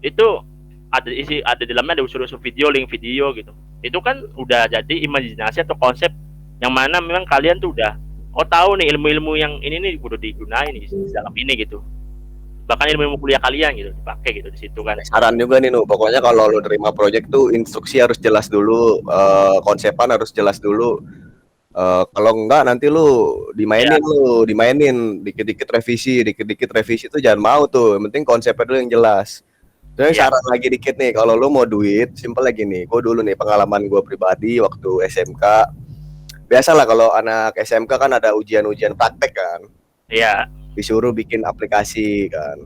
Itu ada di dalamnya ada unsur-unsur video, link video gitu. Itu kan udah jadi imajinasi atau konsep yang mana memang kalian tuh udah tahu nih ilmu-ilmu yang ini nih udah digunain di dalam ini gitu. Bahkan ilmu kuliah kalian gitu dipakai gitu di situ kan.
Saran juga nih Nu, pokoknya kalau lu terima project tuh instruksi harus jelas dulu, konsepan harus jelas dulu. Kalau enggak nanti lu dimainin dikit-dikit revisi tuh jangan mau tuh. Yang penting konsepnya dulu yang jelas. Terus saran lagi dikit nih, kalau lu mau duit, simpel lagi nih. Gue dulu nih pengalaman gue pribadi waktu SMK. Biasalah kalau anak SMK kan ada ujian-ujian praktek kan.
Iya.
Disuruh bikin aplikasi kan.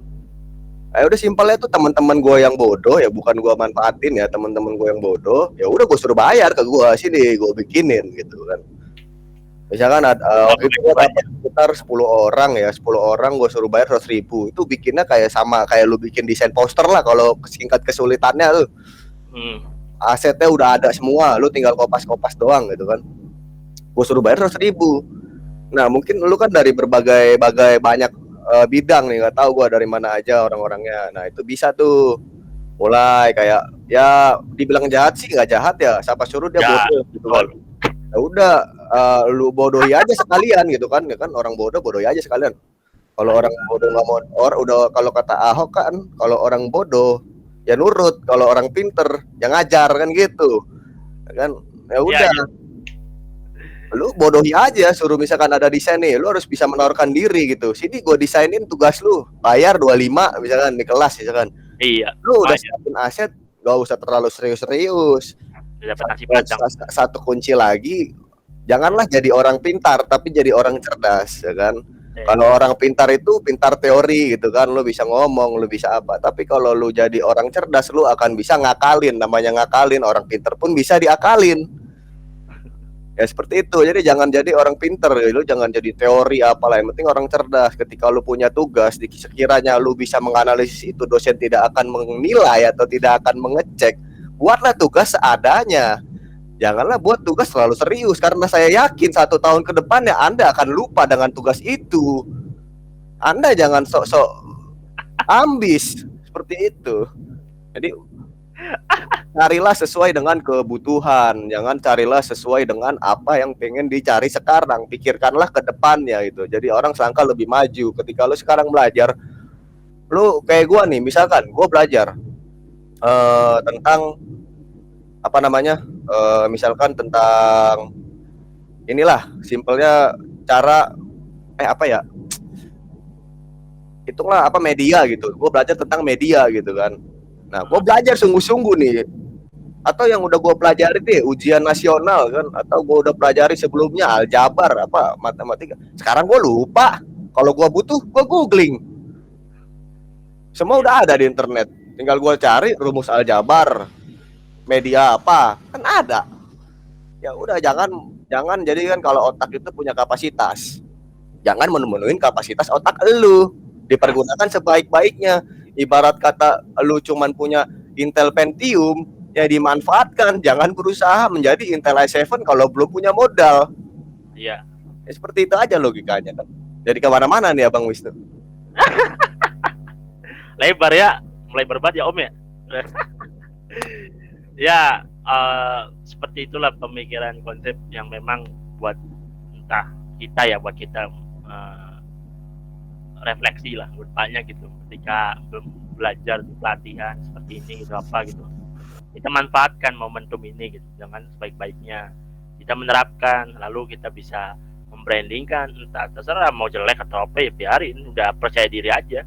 Udah simpelnya tuh teman-teman gue yang bodoh ya, bukan gue manfaatin ya, teman-teman gue yang bodoh ya udah gue suruh bayar ke gue, sini gue bikinin gitu kan. Misalkan waktu itu gue dapat sekitar 10 orang ya, 10 orang gue suruh bayar 100.000. Itu bikinnya kayak sama kayak lu bikin desain poster lah kalau singkat kesulitannya lu. Asetnya udah ada semua, lu tinggal kopas-kopas doang gitu kan. Gue suruh bayar 100.000. Nah mungkin lu kan dari berbagai banyak bidang nih, nggak tahu gue dari mana aja orang-orangnya. Nah itu bisa tuh mulai kayak ya dibilang jahat sih nggak jahat ya, siapa suruh dia bodoh gitu kan. Ya udah lu bodohi aja sekalian gitu kan, ya kan orang bodohi aja sekalian. Kalau orang bodoh nggak mau udah, kalau kata Ahok kan kalau orang bodoh ya nurut, kalau orang pinter ya ngajar kan gitu kan. Ya udah lu bodohi aja, suruh misalkan ada desain nih, lu harus bisa menawarkan diri gitu. Sini gue desainin tugas lu, bayar 25 misalkan di kelas misalkan.
Iya.
Lu udah siapin aset, gak usah terlalu serius-serius. Satu kunci lagi, janganlah jadi orang pintar tapi jadi orang cerdas ya kan. Kalau orang pintar itu pintar teori gitu kan, lu bisa ngomong, lu bisa apa. Tapi kalau lu jadi orang cerdas, lu akan bisa ngakalin. Namanya ngakalin, orang pintar pun bisa diakalin. Ya seperti itu. Jadi jangan jadi orang pinter, lu jangan jadi teori apalah, yang penting orang cerdas. Ketika lu punya tugas, sekiranya lu bisa menganalisis itu, dosen tidak akan menilai atau tidak akan mengecek, buatlah tugas seadanya. Janganlah buat tugas terlalu serius, karena saya yakin 1 tahun ke depannya Anda akan lupa dengan tugas itu. Anda jangan sok-sok ambis seperti itu. Jadi carilah sesuai dengan kebutuhan, jangan carilah sesuai dengan apa yang pengen dicari sekarang. Pikirkanlah ke depannya gitu. Jadi orang selangkah lebih maju. Ketika lu sekarang belajar, lu kayak gua nih, misalkan gua belajar tentang apa namanya, misalkan tentang inilah simpelnya cara apa ya, itulah apa, media gitu. Gua belajar tentang media gitu kan. Nah, gue belajar sungguh-sungguh nih. Atau yang udah gue pelajari deh, ujian nasional kan. Atau gue udah pelajari sebelumnya aljabar, apa, matematika. Sekarang gue lupa. Kalau gue butuh, gue googling. Semua udah ada di internet. Tinggal gue cari rumus aljabar, media apa, kan ada. Ya udah, jangan jadikan kalau otak itu punya kapasitas. jangan memenuhi kapasitas otak lu. Dipergunakan sebaik-baiknya. Ibarat kata lu cuman punya Intel Pentium, ya dimanfaatkan, jangan berusaha menjadi Intel i7 kalau belum punya modal.
Iya.
Ya, seperti itu aja logikanya kan. Jadi kemana-mana nih Abang Wisnu.
Lebar ya, mulai berbat ya Om ya. Ya, seperti itulah pemikiran konsep yang memang buat entah kita ya, buat kita refleksi lah banyak gitu ketika belajar di pelatihan seperti ini gitu apa gitu, kita manfaatkan momentum ini gitu dengan sebaik-baiknya, kita menerapkan, lalu kita bisa membrandingkan, entah terserah mau jelek atau apa ya biarin, udah percaya diri aja.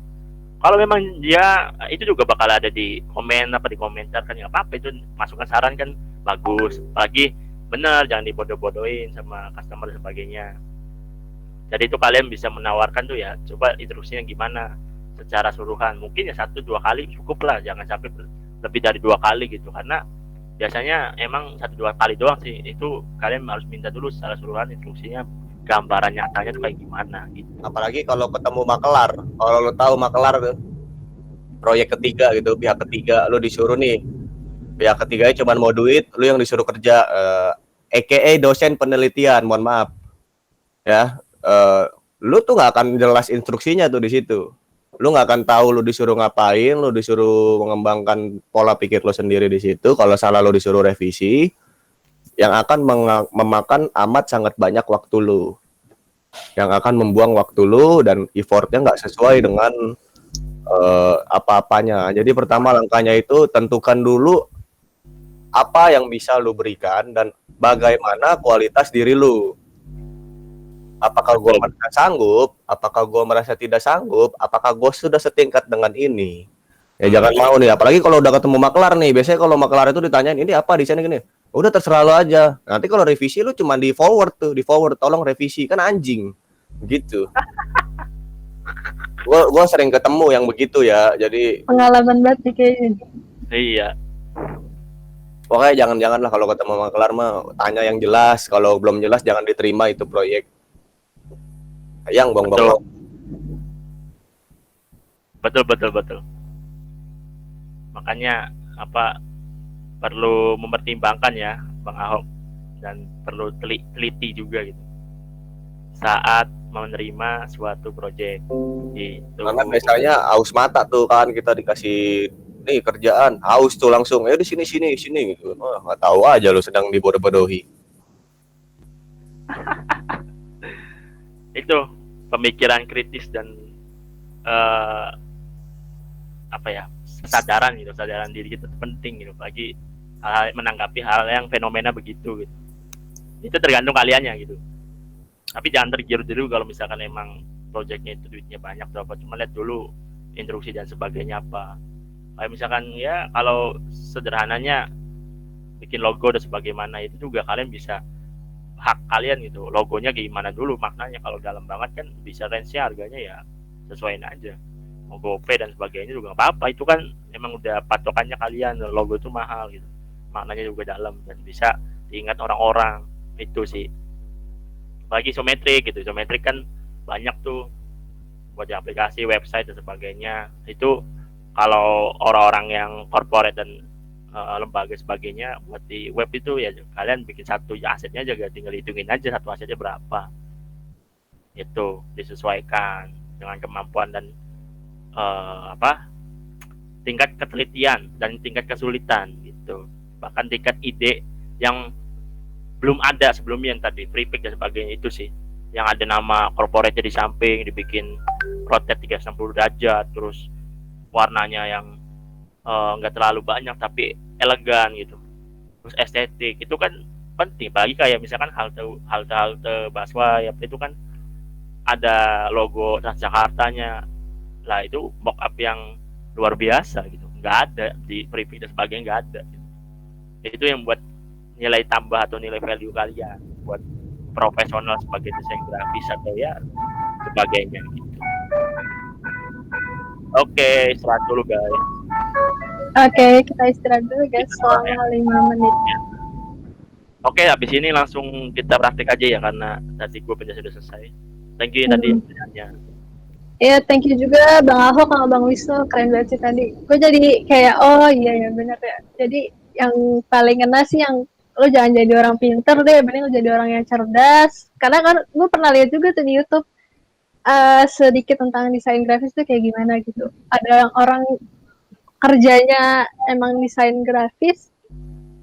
Kalau memang dia itu juga bakal ada di komen apa di komentar kan, nggak apa-apa, itu masukan saran kan bagus, apalagi benar jangan dibodoh-bodohin sama customer dan sebagainya. Jadi itu kalian bisa menawarkan tuh ya, coba instruksinya gimana secara suruhan, mungkin ya 1-2 kali cukup lah, jangan sampai lebih dari 2 kali gitu, karena biasanya emang 1-2 kali doang sih, itu kalian harus minta dulu secara suruhan instruksinya, gambaran nyatanya tuh kayak gimana gitu.
Apalagi kalau ketemu makelar, kalau lo tahu makelar tuh proyek ketiga gitu, pihak ketiga, lo disuruh nih, pihak ketiganya cuma mau duit, lo yang disuruh kerja, aka dosen penelitian, mohon maaf ya. Lu tuh nggak akan jelas instruksinya tuh di situ. Lu nggak akan tahu lu disuruh ngapain, lu disuruh mengembangkan pola pikir lu sendiri di situ. Kalau salah lu disuruh revisi, yang akan memakan amat sangat banyak waktu lu, yang akan membuang waktu lu dan effortnya nggak sesuai dengan apa-apanya. Jadi pertama langkahnya itu tentukan dulu apa yang bisa lu berikan dan bagaimana kualitas diri lu. Apakah gue merasa sanggup? Apakah gue merasa tidak sanggup? Apakah gue sudah setingkat dengan ini? Ya jangan mau nih. Apalagi kalau udah ketemu makelar nih. Biasanya kalau makelar itu ditanyain, ini apa desainnya gini. Udah terserah lo aja. Nanti kalau revisi lu cuma di forward tuh. Di forward, tolong revisi. Kan anjing. Gitu. Gue sering ketemu yang begitu ya. Jadi
Pengalaman banget nih kayaknya.
Iya.
pokoknya jangan-jangan lah kalau ketemu makelar mah tanya yang jelas. Kalau belum jelas jangan diterima itu proyek. Yang bong-bong.
Betul. Makanya apa perlu mempertimbangkan ya Bang Ahok, dan perlu teliti juga gitu saat menerima suatu proyek gitu.
Karena biasanya aus mata tuh kan, kita dikasih nih kerjaan, aus tuh langsung di sini gitu. Oh, nggak tahu aja lu sedang dibodoh-bodohi.
Itu pemikiran kritis dan kesadaran diri kita penting gitu, bagi menanggapi hal yang fenomena begitu gitu. Itu tergantung kaliannya gitu, tapi jangan tergiur dulu kalau misalkan emang proyeknya itu duitnya banyak atau apa, cuma lihat dulu instruksi dan sebagainya apa. Kayak misalkan ya kalau sederhananya bikin logo dan sebagaimana, itu juga kalian bisa hak kalian gitu, logonya gimana dulu maknanya. Kalau dalam banget kan bisa range-nya harganya ya sesuaiin aja, mau GoPay dan sebagainya juga nggak apa-apa, itu kan emang udah patokannya kalian, logo itu mahal gitu, maknanya juga dalam dan bisa diingat orang-orang. Itu sih bagi isometrik gitu. Isometrik kan banyak tuh buat di aplikasi, website dan sebagainya. Itu kalau orang-orang yang corporate dan lembaga sebagainya buat di web itu ya kalian bikin satu asetnya aja, tinggal hitungin aja satu asetnya berapa, itu disesuaikan dengan kemampuan dan tingkat ketelitian dan tingkat kesulitan gitu, bahkan tingkat ide yang belum ada sebelumnya yang tadi free pick dan sebagainya. Itu sih yang ada nama corporate di samping, dibikin rotate 360 derajat, terus warnanya yang nggak terlalu banyak tapi elegan gitu, terus estetik. Itu kan penting, bagi kayak misalkan halte busway itu kan ada logo Transjakartanya lah, itu mock up yang luar biasa gitu, nggak ada di preview dan sebagainya, nggak ada gitu. Itu yang buat nilai tambah atau nilai value kalian buat profesional sebagai desain grafis atau ya sebagainya gitu. Oke, istirahat dulu guys.
Oke, kita istirahat dulu guys selama 5 menit.
Oke, habis ini langsung kita praktek aja ya, karena tadi gue penjelasan sudah selesai. Thank you tadi pertanyaannya.
Iya, thank you juga Bang Ahok sama Bang Wisnu, keren banget sih tadi. Gue jadi kayak, oh iya ya bener ya. Jadi yang paling kena sih yang lo jangan jadi orang pinter deh, mending lo jadi orang yang cerdas. Karena kan gue pernah lihat juga tuh di YouTube sedikit tentang desain grafis tuh kayak gimana gitu. Ada yang orang kerjanya emang desain grafis,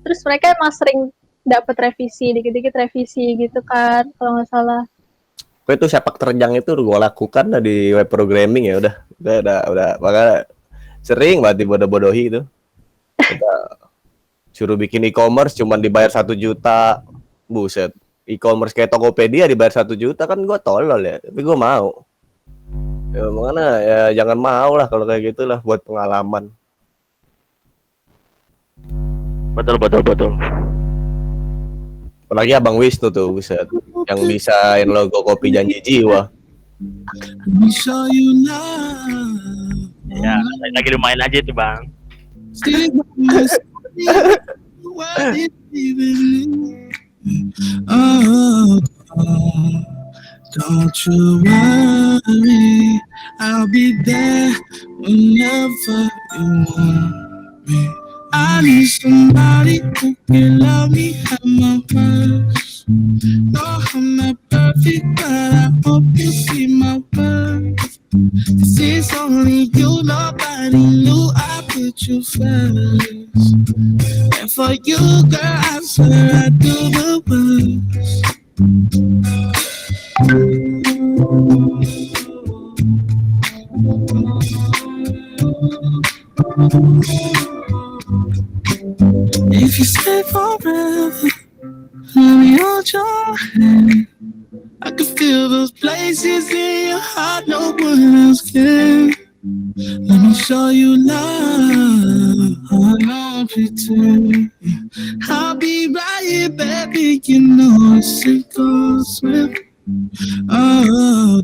terus mereka emang sering dapat revisi, dikit-dikit revisi gitu kan, kalau nggak salah.
Gue tuh sepak terjang itu gue lakukan di web programming ya udah makanya sering banget dibodoh-bodohi itu. Kita suruh bikin e-commerce cuman dibayar 1 juta, buset. E-commerce kayak Tokopedia dibayar 1 juta kan gue tolol ya, tapi gue mau. Ya makanya ya jangan mau lah kalau kayak gitulah buat pengalaman.
Betul.
Apalagi Abang Wisnu tuh, buset. Yang desain logo kopi Janji Jiwa.
Ya, lagi lumayan aja itu Bang.
Don't you worry, I'll be there whenever you want me. I need somebody who can love me at my worst. No, I'm not perfect, but I hope you see my worth. This is only you, nobody knew I put you first. And for you, girl, I swear I do the worst. If you stay forever, let me hold your hand. I can feel those places in your heart no one else can. Let me show you love, I don't pretend. I'll be right here, baby, you know it's sink or swim. Oh,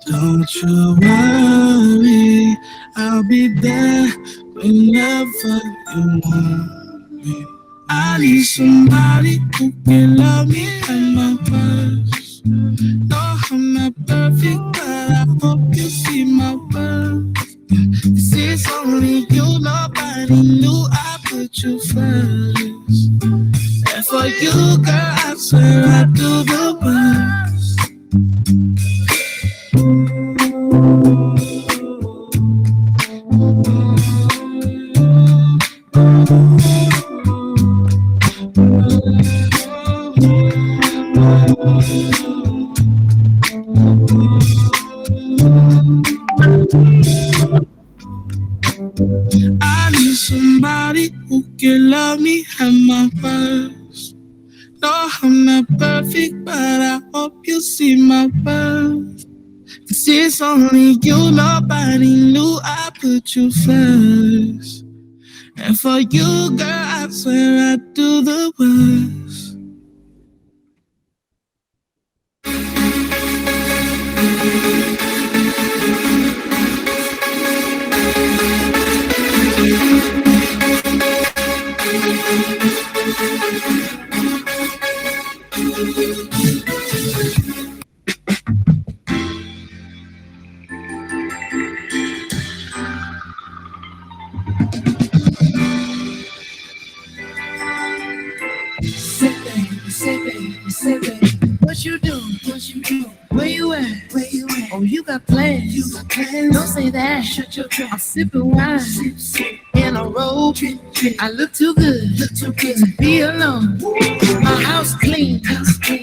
don't you worry, I'll be there whenever you want me. I need somebody who can love me at my worst. No, I'm not perfect, but I hope you see my worth. This is only you, nobody knew I put you first. And for you, girl, I swear I do the best. I need somebody who can love me at my worst. No, I'm not perfect, but I hope you see my worth. 'Cause it's only you, nobody knew I put you first. And for you, girl, I swear I do the worst. Say baby, what you do? Where you at? Oh, you got plans. Don't say that. Shut your trap. I'm sipping wine in a robe. I look too good to be alone. My house clean,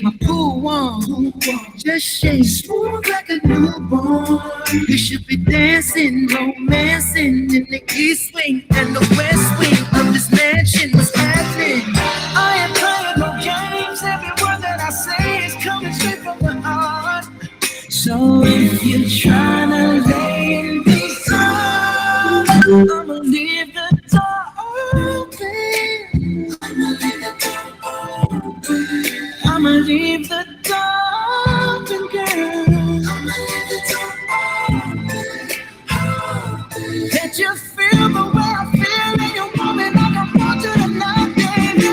my pool warm. Just shake smooth like a newborn. You should be dancing, romancing in the east wing and the west wing of this mansion. What's happening? I ain't playing no games. Every word that I say is coming straight from the heart. So if you're tryna lay in these arms, I'ma leave the door open. I'ma leave the door open, girl. That you feel the way I feel and you want me like I want you tonight, baby.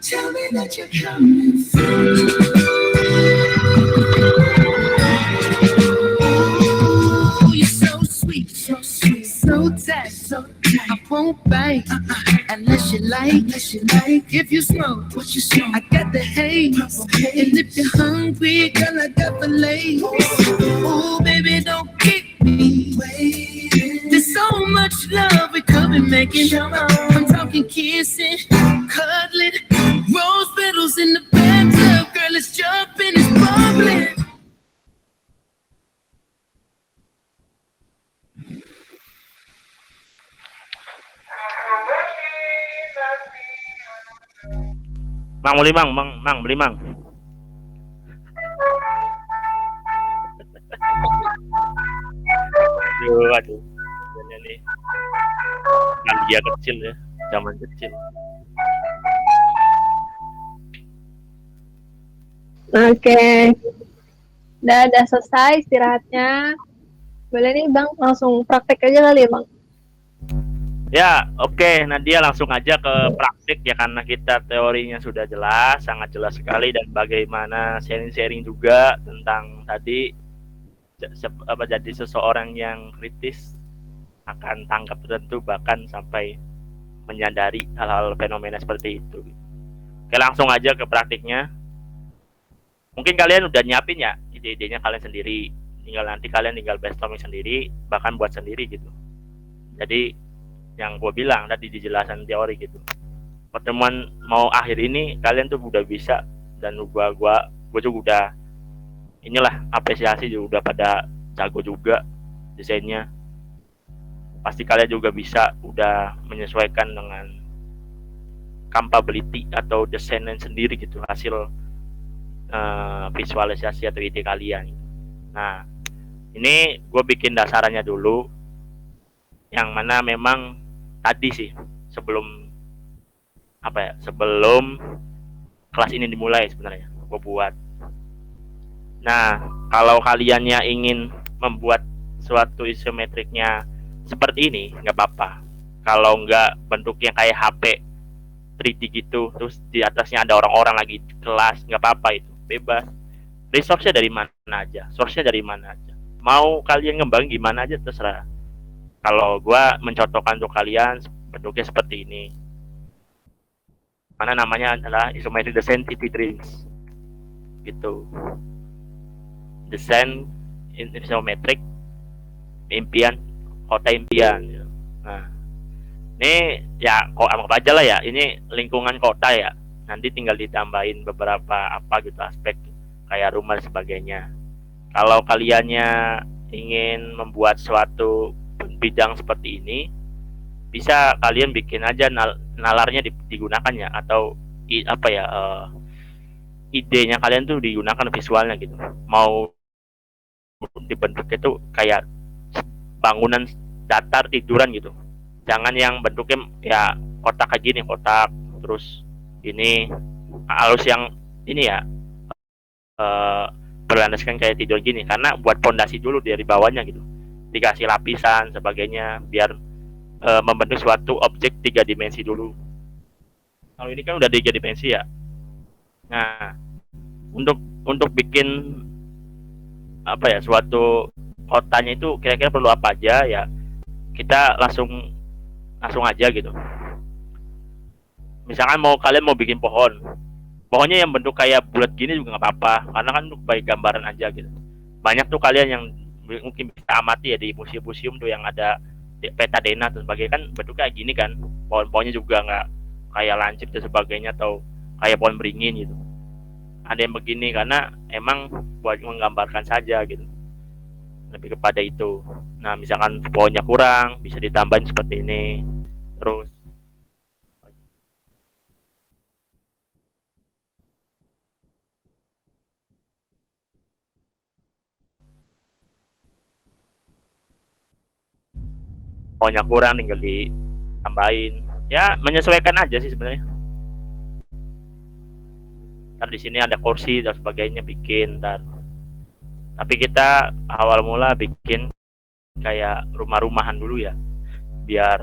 Tell me that you're coming through. won't bite unless you like. If you smoke, what you smoke? I got the haze. And if you're hungry, girl, I got the lace. Oh, baby, don't keep me waiting. There's so much love we could be making. I'm talking kissing, cuddling, rose petals in the bathtub. Girl, it's jumping, it's bubbling.
Mang beli mang, mang beli mang. Aduh. Ini nih. Kan dia kecil ya, zaman kecil.
Oke. Udah selesai istirahatnya. Boleh nih Bang, langsung praktek aja kali ya Bang.
Ya, oke. Nadia langsung aja ke praktik ya, karena kita teorinya sudah jelas, sangat jelas sekali, dan bagaimana sharing-sharing juga tentang tadi jadi seseorang yang kritis akan tanggap tertentu, bahkan sampai menyadari hal-hal fenomena seperti itu. Oke, langsung aja ke praktiknya. Mungkin kalian udah nyiapin ya ide-idenya kalian sendiri, nanti kalian tinggal brainstorming sendiri, bahkan buat sendiri gitu. Jadi yang gue bilang tadi di jelasan teori gitu, pertemuan mau akhir ini kalian tuh udah bisa, dan gue juga udah inilah apresiasi juga udah pada jago juga desainnya. Pasti kalian juga bisa udah menyesuaikan dengan capability atau desain sendiri gitu, hasil visualisasi atau ide kalian. Nah, ini gue bikin dasarannya dulu, yang mana memang tadi sih sebelum kelas ini dimulai sebenarnya gue buat. Nah, kalau kaliannya ingin membuat suatu isometriknya seperti ini, nggak apa-apa. Kalau nggak bentuknya kayak HP 3D gitu, terus di atasnya ada orang-orang lagi di kelas, nggak apa-apa, itu bebas. Resource-nya dari mana aja, source-nya dari mana aja. Mau kalian ngembang gimana aja terserah. Kalau gue mencontohkan untuk kalian bentuknya seperti ini, mana namanya adalah isometric design TV Dreams gitu. Desain isometrik impian, kota impian. Nah, ini ya kok apa aja lah ya, ini lingkungan kota ya. Nanti tinggal ditambahin beberapa gitu aspek kayak rumah dan sebagainya. Kalau kaliannya ingin membuat suatu bidang seperti ini, bisa kalian bikin aja nalarnya digunakan ya, atau idenya kalian tuh digunakan visualnya gitu. Mau dibentuknya tuh kayak bangunan datar tiduran gitu, jangan yang bentuknya ya kotak kayak gini, kotak terus ini halus yang ini ya berlandaskan kayak tidur gini, karena buat fondasi dulu dari bawahnya gitu, dikasih lapisan sebagainya biar membentuk suatu objek 3 dimensi dulu. Kalau ini kan udah 3 dimensi ya. Nah, untuk bikin suatu kotanya itu kira-kira perlu apa aja ya, kita langsung aja gitu. Misalkan kalian mau bikin pohonnya yang bentuk kayak bulat gini juga nggak apa-apa, karena kan untuk baik gambaran aja gitu. Banyak tuh kalian yang mungkin bisa amati ya di museum-museum tuh yang ada peta dena dan sebagainya, kan bentuknya kayak gini kan, pohon-pohonnya juga nggak kayak lancip dan sebagainya atau kayak pohon beringin gitu. Ada yang begini karena emang buat menggambarkan saja gitu, lebih kepada itu. Nah, misalkan pohonnya kurang, bisa ditambahin seperti ini. Terus pohonnya kurang, tinggal ditambahin. Ya, menyesuaikan aja sih sebenarnya. Di sini ada kursi dan sebagainya bikin, tapi kita awal mula bikin kayak rumah-rumahan dulu ya, biar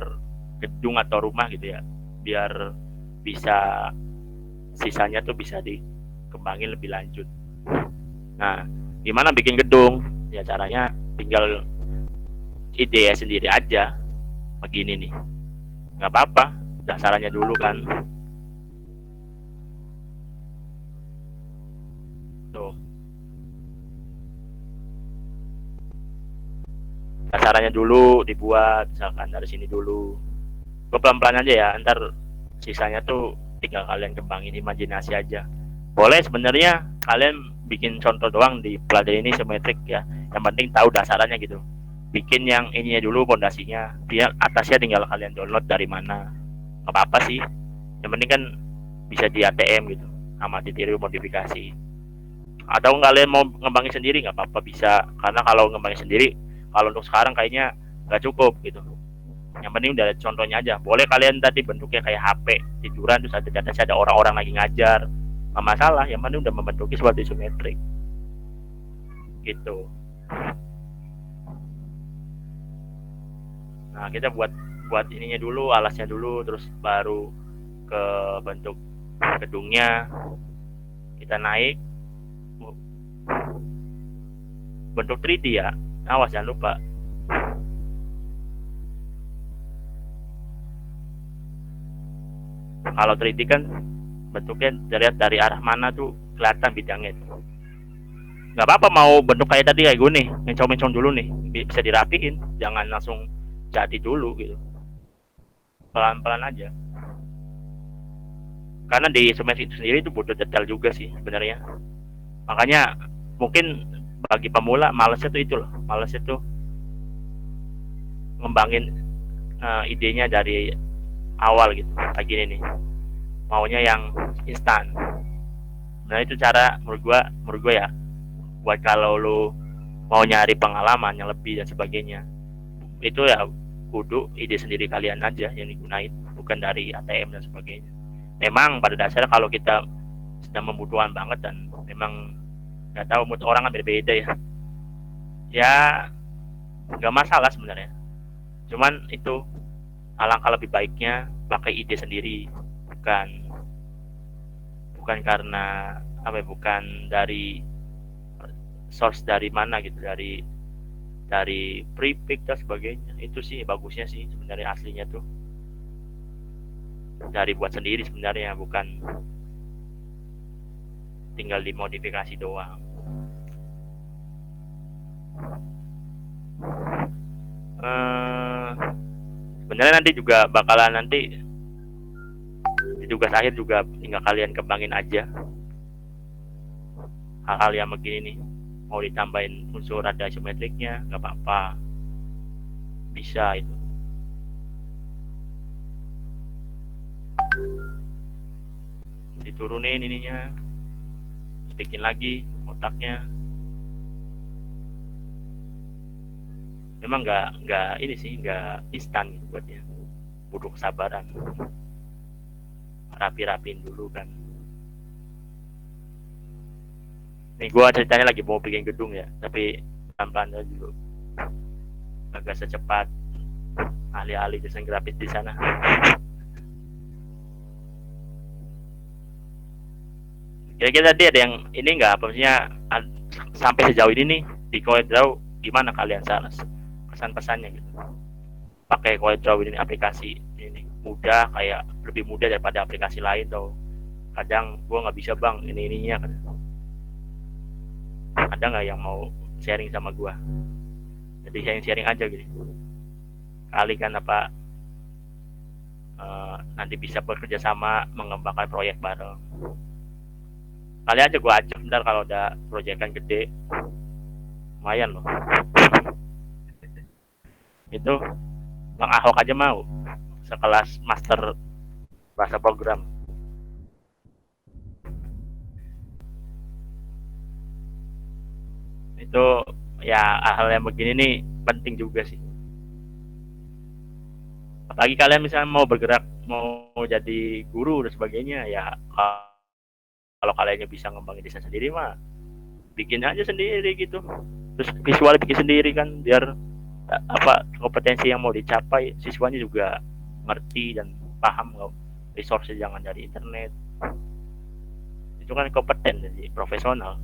gedung atau rumah gitu ya, biar bisa sisanya tuh bisa dikembangin lebih lanjut. Nah, gimana bikin gedung? Ya caranya tinggal ide sendiri aja begini nih. nggak apa-apa, dasarannya dulu kan. Tuh, dasarannya dulu dibuat, misalkan dari sini dulu. Gue pelan-pelan aja ya, ntar sisanya tuh tinggal kalian kembangin imajinasi aja. Boleh sebenarnya kalian bikin contoh doang di pelajari ini isometrik ya. Yang penting tahu dasarannya gitu. Bikin yang ininya dulu pondasinya, biar atasnya tinggal kalian download dari mana. Nggak apa-apa sih. Yang penting kan bisa di ATM gitu, sama ditiru modifikasi. Atau kalian mau ngembangin sendiri nggak apa-apa bisa. Karena kalau ngembangin sendiri, kalau untuk sekarang kayaknya nggak cukup gitu. Yang penting udah contohnya aja. Boleh kalian tadi bentuknya kayak HP tiduran terus ada orang-orang lagi ngajar, nggak masalah. Yang penting udah membentuknya seperti isometrik gitu. Nah, kita buat ininya dulu, alasnya dulu, terus baru ke bentuk gedungnya. Kita naik bentuk 3D ya. Awas jangan lupa. Kalau 3D kan bentuknya dilihat dari arah mana tuh kelihatan bidangnya tuh. Nggak apa-apa mau bentuk kayak tadi kayak gue nih, mencong-mencong dulu nih, bisa dirapiin, jangan langsung jadi dulu gitu. Pelan-pelan aja. Karena di isometrik itu sendiri itu butuh detail juga sih sebenarnya. Makanya mungkin bagi pemula malesnya tuh itu loh, malesnya tuh ngembangin idenya dari awal gitu, kayak gini nih, maunya yang instan. Nah itu cara menurut gua ya, buat kalau lu mau nyari pengalaman yang lebih dan sebagainya, itu ya kudu ide sendiri kalian aja yang digunain, bukan dari ATM dan sebagainya. Memang pada dasarnya kalau kita sedang membutuhkan banget dan memang nggak tahu mood orang kan beda-beda ya nggak masalah sebenarnya. Cuman itu alangkah lebih baiknya pakai ide sendiri, bukan karena bukan dari source dari mana gitu, dari prepick dan sebagainya. Itu sih bagusnya sih sebenarnya, aslinya tuh dari buat sendiri sebenarnya, bukan tinggal dimodifikasi doang. Sebenarnya nanti juga bakalan di tugas akhir juga tinggal kalian kembangin aja hal-hal yang begini nih. Mau ditambahin unsur ada isometriknya nggak apa-apa, bisa itu. Diturunin ininya, bikin lagi otaknya. Memang nggak ini sih, nggak instan gitu buatnya, butuh kesabaran, rapi-rapiin dulu kan. Nih gue ceritanya lagi mau bikin gedung ya, tapi pelan-pelan aja dulu, agak secepat ahli-ahli desain grafis di sana. Kira-kira tadi ada yang ini nggak, apa maksudnya sampai sejauh ini nih di CorelDRAW gimana kalian salah pesan-pesannya gitu? Pakai CorelDRAW ini aplikasi ini mudah, kayak lebih mudah daripada aplikasi lain, atau kadang gue nggak bisa bang ininya kan? Ada nggak yang mau sharing sama gue? Jadi sharing aja gitu. Kali kan nanti bisa bekerja sama mengembangkan proyek bareng. Kali aja gue ajak ntar kalau udah proyekan gede, lumayan loh. Itu Bang Ahok aja mau sekelas master bahasa program. Itu ya hal yang begini nih penting juga sih. Apalagi kalian misalnya mau bergerak, mau jadi guru dan sebagainya, ya kalau kalian bisa ngembangin desain sendiri mah bikin aja sendiri gitu. Terus visual bikin sendiri kan, biar kompetensi yang mau dicapai siswanya juga ngerti dan paham. Resource jangan dari internet, itu kan kompeten jadi profesional.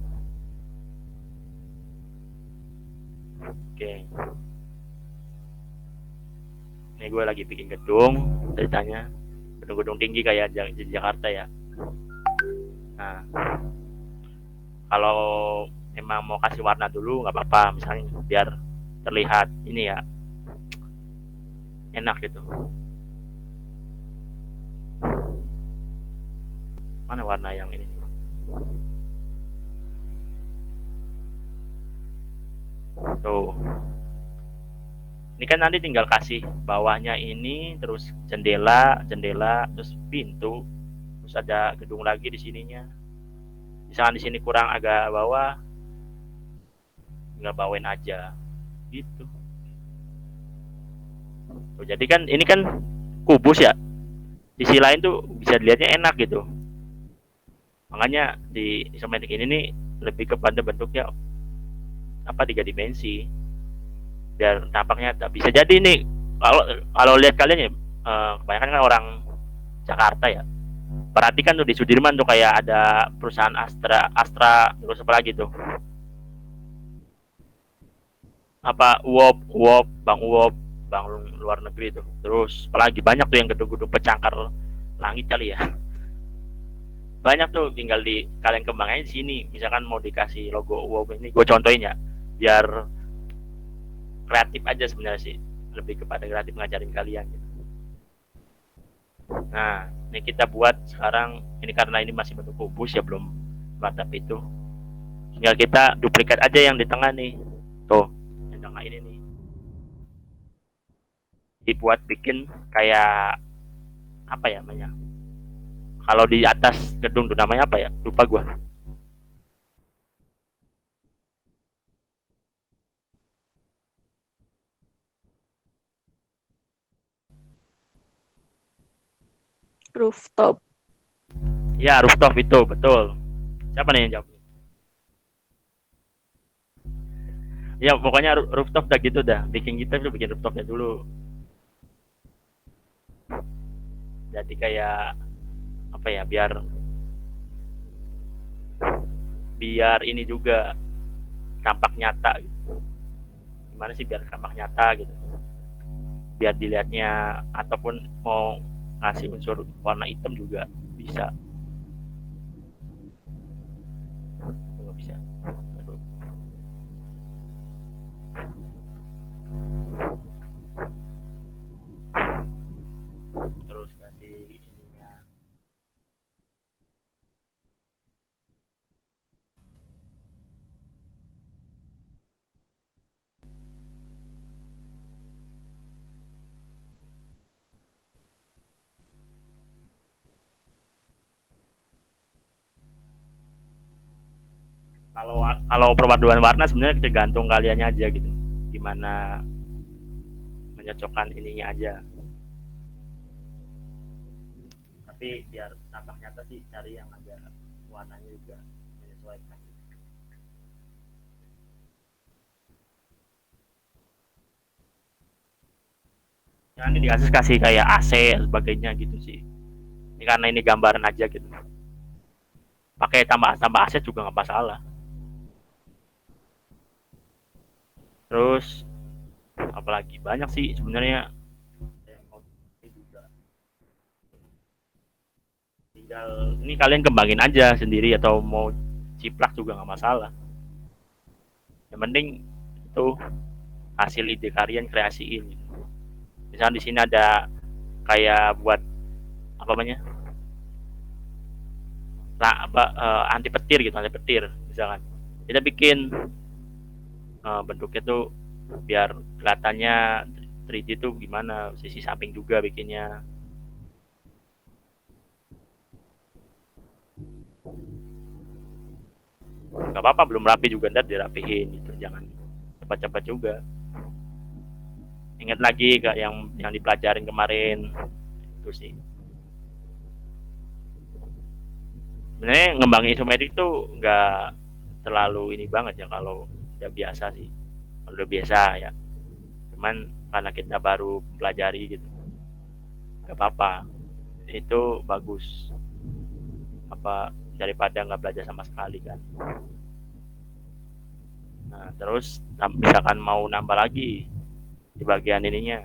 Oke. Ini gue lagi bikin gedung ceritanya, gedung-gedung tinggi kayak di Jakarta ya. Nah, kalau emang mau kasih warna dulu nggak apa-apa, misalnya biar terlihat ini ya enak gitu. Mana warna yang ini? Tuh. Ini kan nanti tinggal kasih bawahnya ini, terus jendela, terus pintu, terus ada gedung lagi di sininya. Misalkan di sini kurang agak bawah, tinggal bawain aja, gitu. Tuh, jadi kan ini kan kubus ya. Sisi lain tuh bisa dilihatnya enak gitu. Makanya di isometrik ini nih lebih kepada bentuknya apa 3 dimensi. Biar tampaknya tak bisa jadi nih kalau lihat kalian ya kebanyakan kan orang Jakarta ya, perhatikan tuh di Sudirman tuh kayak ada perusahaan Astra terus apa lagi tuh apa Bank Bank luar negeri tuh, terus apalagi banyak tuh yang gedung-gedung pecangkar langit kali ya, banyak tuh, tinggal di kalian kembangin di sini. Misalkan mau dikasih logo UOB ini, gue contohin ya biar kreatif aja sebenarnya sih, lebih kepada kreatif ngajarin kalian gitu. Nah, ini kita buat sekarang ini karena ini masih bentuk kubus ya, belum mantap itu. Tinggal kita duplikat aja yang di tengah nih. Tuh, yang tengah ini nih. Dibuat bikin kayak apa ya namanya? Kalau di atas gedung tuh namanya apa ya? Lupa gua.
Rooftop.
Ya, rooftop itu, betul. Siapa nih yang jawab? Ya, pokoknya rooftop dah gitu dah. Bikin kita tuh bikin rooftopnya dulu. Jadi kayak apa ya, biar ini juga tampak nyata gitu. Gimana sih biar tampak nyata gitu. Biar dilihatnya, ataupun mau ngasih unsur warna hitam juga bisa. Nggak bisa. Aduh. Terus kasih ininya. Kalau perpaduan warna sebenarnya tergantung kaliannya aja gitu, gimana menyocokkan ininya aja. Tapi biar tampak nyata sih cari yang agak warnanya juga menyesuaikan. Nah, ini kasih kayak AC sebagainya gitu sih. Ini karena ini gambaran aja gitu. Pakai tambah AC juga nggak masalah. Terus apalagi banyak sih sebenarnya. Tinggal ini kalian kembangin aja sendiri atau mau ciplak juga nggak masalah. Yang penting itu hasil ide kalian kreasiin. Misalnya di sini ada kayak buat apa namanya? Anti petir misalkan. Kita bikin bentuknya tuh biar kelihatannya 3D tuh gimana, sisi samping juga bikinnya. Gak apa-apa, belum rapi juga ntar dirapihin gitu, jangan cepat-cepat juga. Ingat lagi ke yang dipelajarin kemarin itu sih. Sebenarnya ngembangin isometrik tuh nggak terlalu ini banget ya kalau udah biasa sih. Kalau udah biasa ya. Cuman karena kita baru pelajari gitu. Gak apa-apa. Itu bagus. Apa daripada nggak belajar sama sekali kan. Nah, terus misalkan mau nambah lagi di bagian ininya,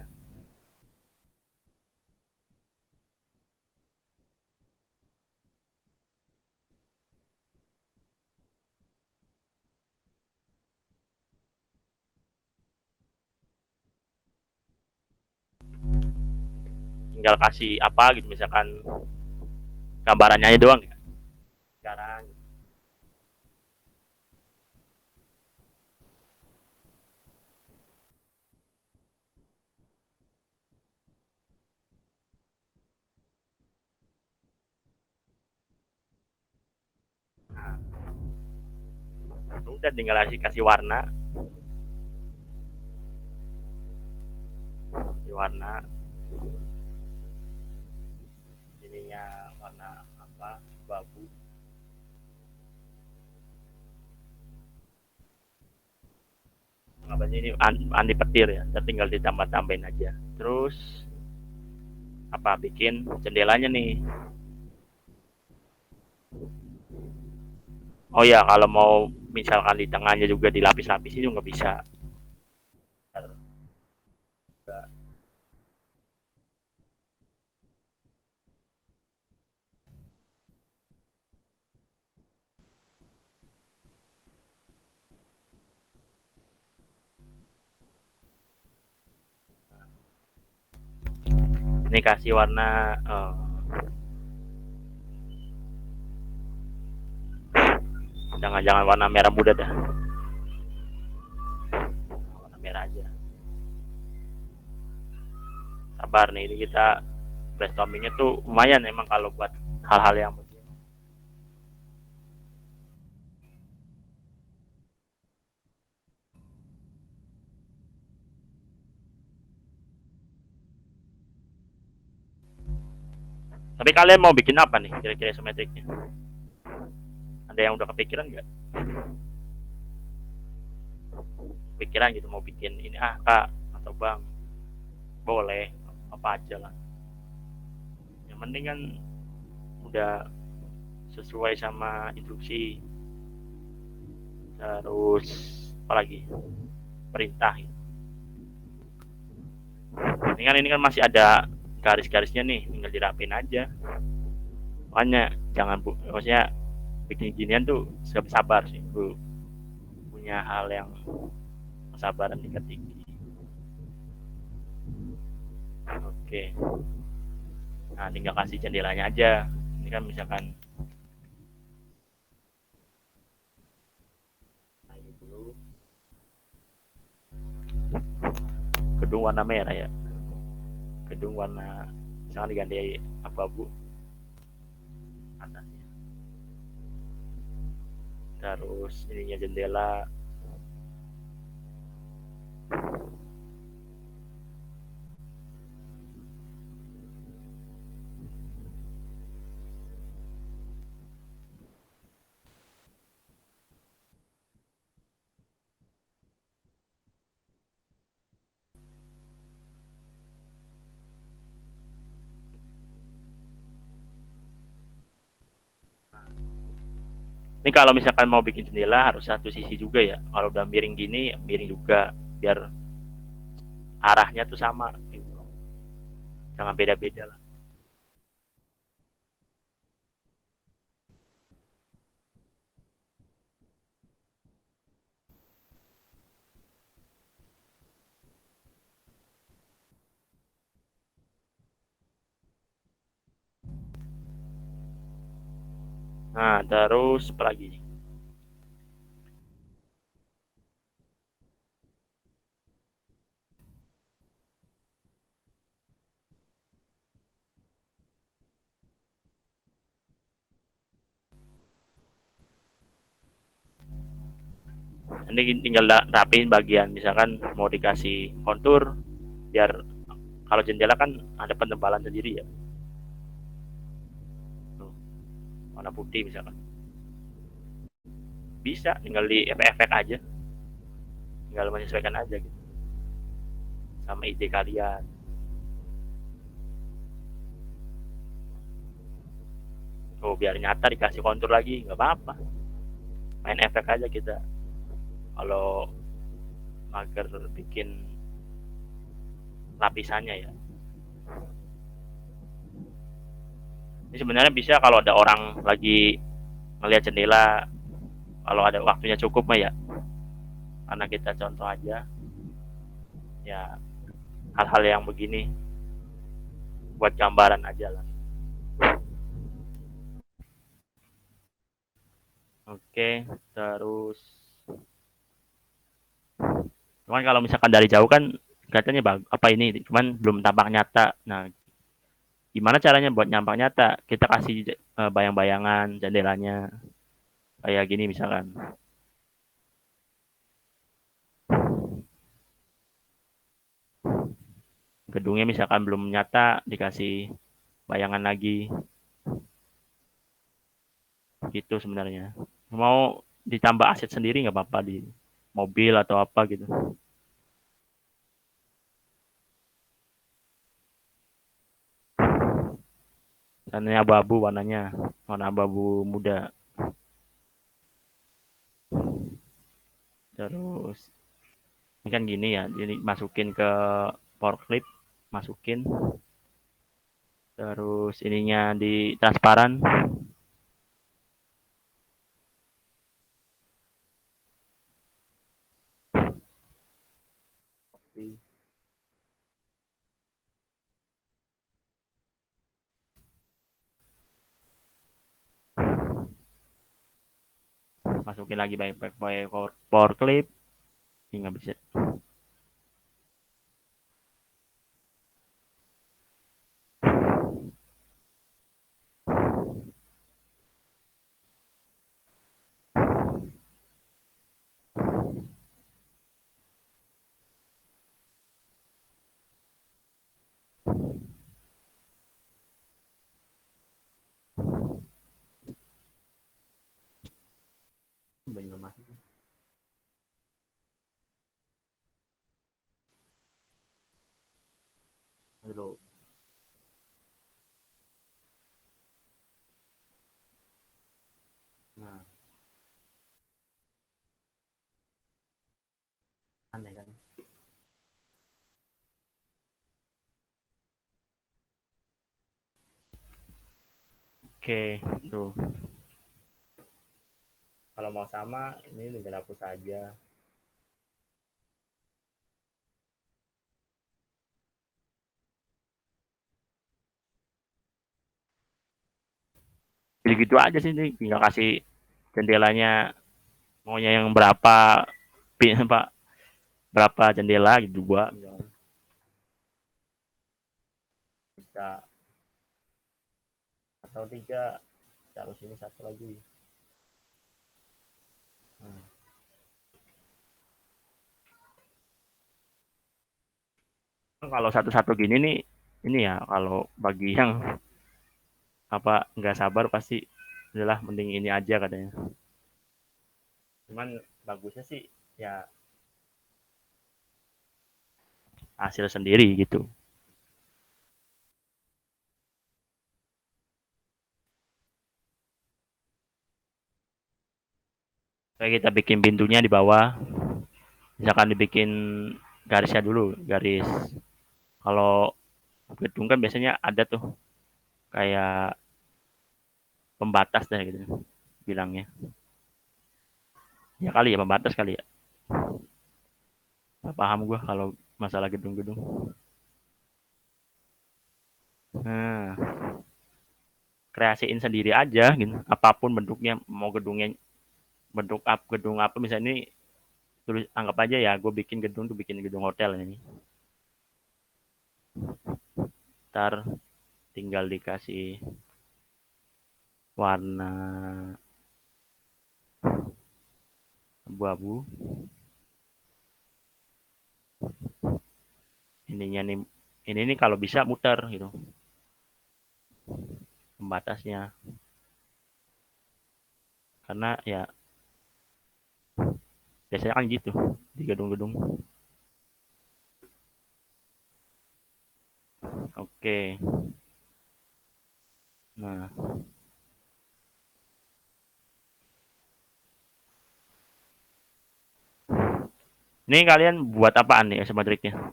tinggal kasih apa gitu, misalkan gambarannya aja doang ya sekarang. Udah tinggal kasih warna, ininya warna apa, babu. Gambarnya ini anti petir ya, tinggal ditambah-tambahin aja. Terus apa, bikin jendelanya nih. Oh ya, kalau mau misalkan di tengahnya juga dilapis-lapisin juga bisa. Ini kasih warna jangan warna merah muda dah, warna merah aja. Sabar nih, ini kita brainstormingnya tuh lumayan emang kalau buat hal-hal yang begini. Tapi kalian mau bikin apa nih kira-kira isometriknya? Ada yang udah kepikiran nggak? Pikiran gitu mau bikin ini kak atau bang? Boleh, apa aja lah. Yang penting kan udah sesuai sama instruksi. Terus apa lagi? Perintah. Ini kan masih ada garis-garisnya nih, tinggal dirapin aja. Makanya jangan maksudnya bikin ginian tuh sabar sih, bu. Punya hal yang kesabaran tingkat tinggi. Oke. Nah, tinggal kasih jendelanya aja. Ini kan misalkan gedung warna merah ya. Gedung warna misalkan diganti abu-abu atasnya. Terus ininya jendela ini kalau misalkan mau bikin jendela harus satu sisi juga ya. Kalau udah miring gini, miring juga biar arahnya tuh sama gitu. Jangan beda-beda lah. Nah, terus apa lagi? Ini tinggal rapiin bagian, misalkan mau dikasih kontur biar kalau jendela kan ada penebalan sendiri ya. Tuh, warna putih misalkan. Bisa tinggal di efek-efek aja. Tinggal menyesuaikan aja gitu. Sama ide kalian. Oh, biar nyata dikasih kontur lagi, nggak apa-apa. Main efek aja kita. Kalau mager bikin lapisannya ya. Ini sebenarnya bisa kalau ada orang lagi ngelihat jendela, kalau ada waktunya cukup mah ya. Karena kita contoh aja. Ya hal-hal yang begini buat gambaran aja lah. Oke, terus cuman kalau misalkan dari jauh kan katanya apa ini, cuman belum tampak nyata. Nah, gimana caranya buat nyampak nyata? Kita kasih bayang-bayangan jendelanya kayak gini misalkan. Gedungnya misalkan belum nyata, dikasih bayangan lagi. Gitu sebenarnya. Mau ditambah aset sendiri nggak apa-apa di mobil atau apa gitu. Warnanya abu-abu, warna abu-abu muda. Terus ini kan gini ya, jadi masukin ke power clip, masukin. Terus ininya di transparan. Masukin lagi pakai power clip. Ini nggak bisa. Banyak masuk. Dulu. Nah, aneh kan? Oke, tuh. Kalau mau sama, ini tinggal hapus saja. Jadi gitu aja sih, tinggal kasih jendelanya maunya yang berapa, Pak, berapa jendela gitu, 2 misalnya. Bisa atau 3, taruh sini 1 lagi. Hmm. Kalau satu-satu gini nih, ini ya kalau bagi yang apa nggak sabar pasti adalah mending ini aja katanya. Cuman bagusnya sih ya hasil sendiri gitu. Kayak kita bikin pintunya di bawah, misalkan dibikin garisnya dulu, garis. Kalau gedung kan biasanya ada tuh kayak pembatas deh gitu bilangnya. Ya kali ya pembatas kali ya. Nggak paham gue kalau masalah gedung-gedung. Nah, kreasiin sendiri aja gitu. Apapun bentuknya, mau gedungnya gedung apa misalnya ini tulis anggap aja ya gue bikin gedung tuh bikin gedung hotel ini. Ntar tinggal dikasih warna abu-abu. Ininya nih, ini nih kalau bisa muter gitu pembatasnya. Karena ya biasanya kan gitu di gedung-gedung. Oke. Nah, ini kalian buat apaan nih sama triknya?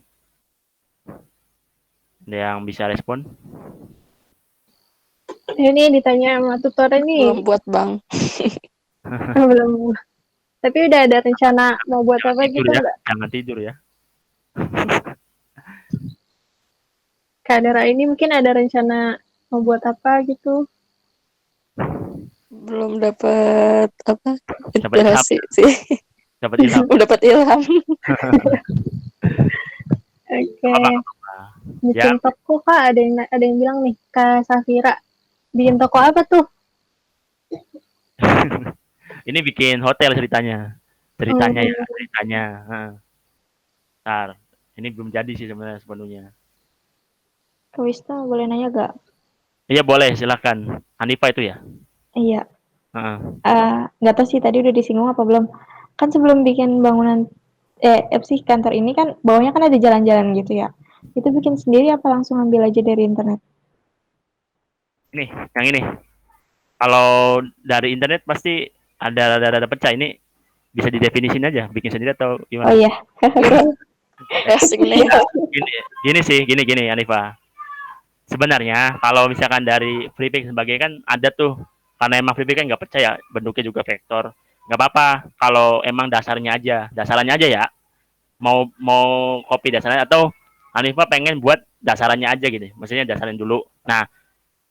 Ada yang bisa respon?
Ini ditanya sama tutor ini.
Belum buat Bang.
Belum. Tapi udah ada rencana mau buat apa gitu
ya,
nggak?
jangan tidur ya.
Kak Dara ini mungkin ada rencana mau buat apa gitu?
Belum dapat apa
Dapat ilham,
inspirasi sih.
dapat ilham.
Belum dapat ilham.
Oke.
Apa-apa. Ya,
Bikin toko Kak, ada yang bilang nih, Kak Safira. Bikin toko apa tuh?
ini bikin hotel ceritanya. Ceritanya ya, ceritanya. Ntar, ini belum jadi sih sebenarnya sepenuhnya.
Kak Wisnu boleh nanya gak?
Iya boleh, silakan. Hanifa itu ya?
Iya.
Heeh.
Nggak tahu sih tadi udah disinggung apa belum. Kan sebelum bikin bangunan sih kantor ini kan bawahnya kan ada jalan-jalan gitu ya. Itu bikin sendiri apa langsung ambil aja dari internet?
Ini, yang ini. Kalau dari internet pasti ada pecah. Ini bisa didefinisin aja, bikin sendiri atau
Oh
gimana?
iya.
Asik nih.
Gini, Hanifa. Sebenarnya kalau misalkan dari FreePik sebagai kan ada tuh, karena emang FreePik kan nggak percaya bentuknya juga vektor, nggak apa-apa kalau emang dasarannya aja ya, mau copy dasarnya atau Hanifa pengen buat dasarannya aja gitu, maksudnya dasaran dulu. Nah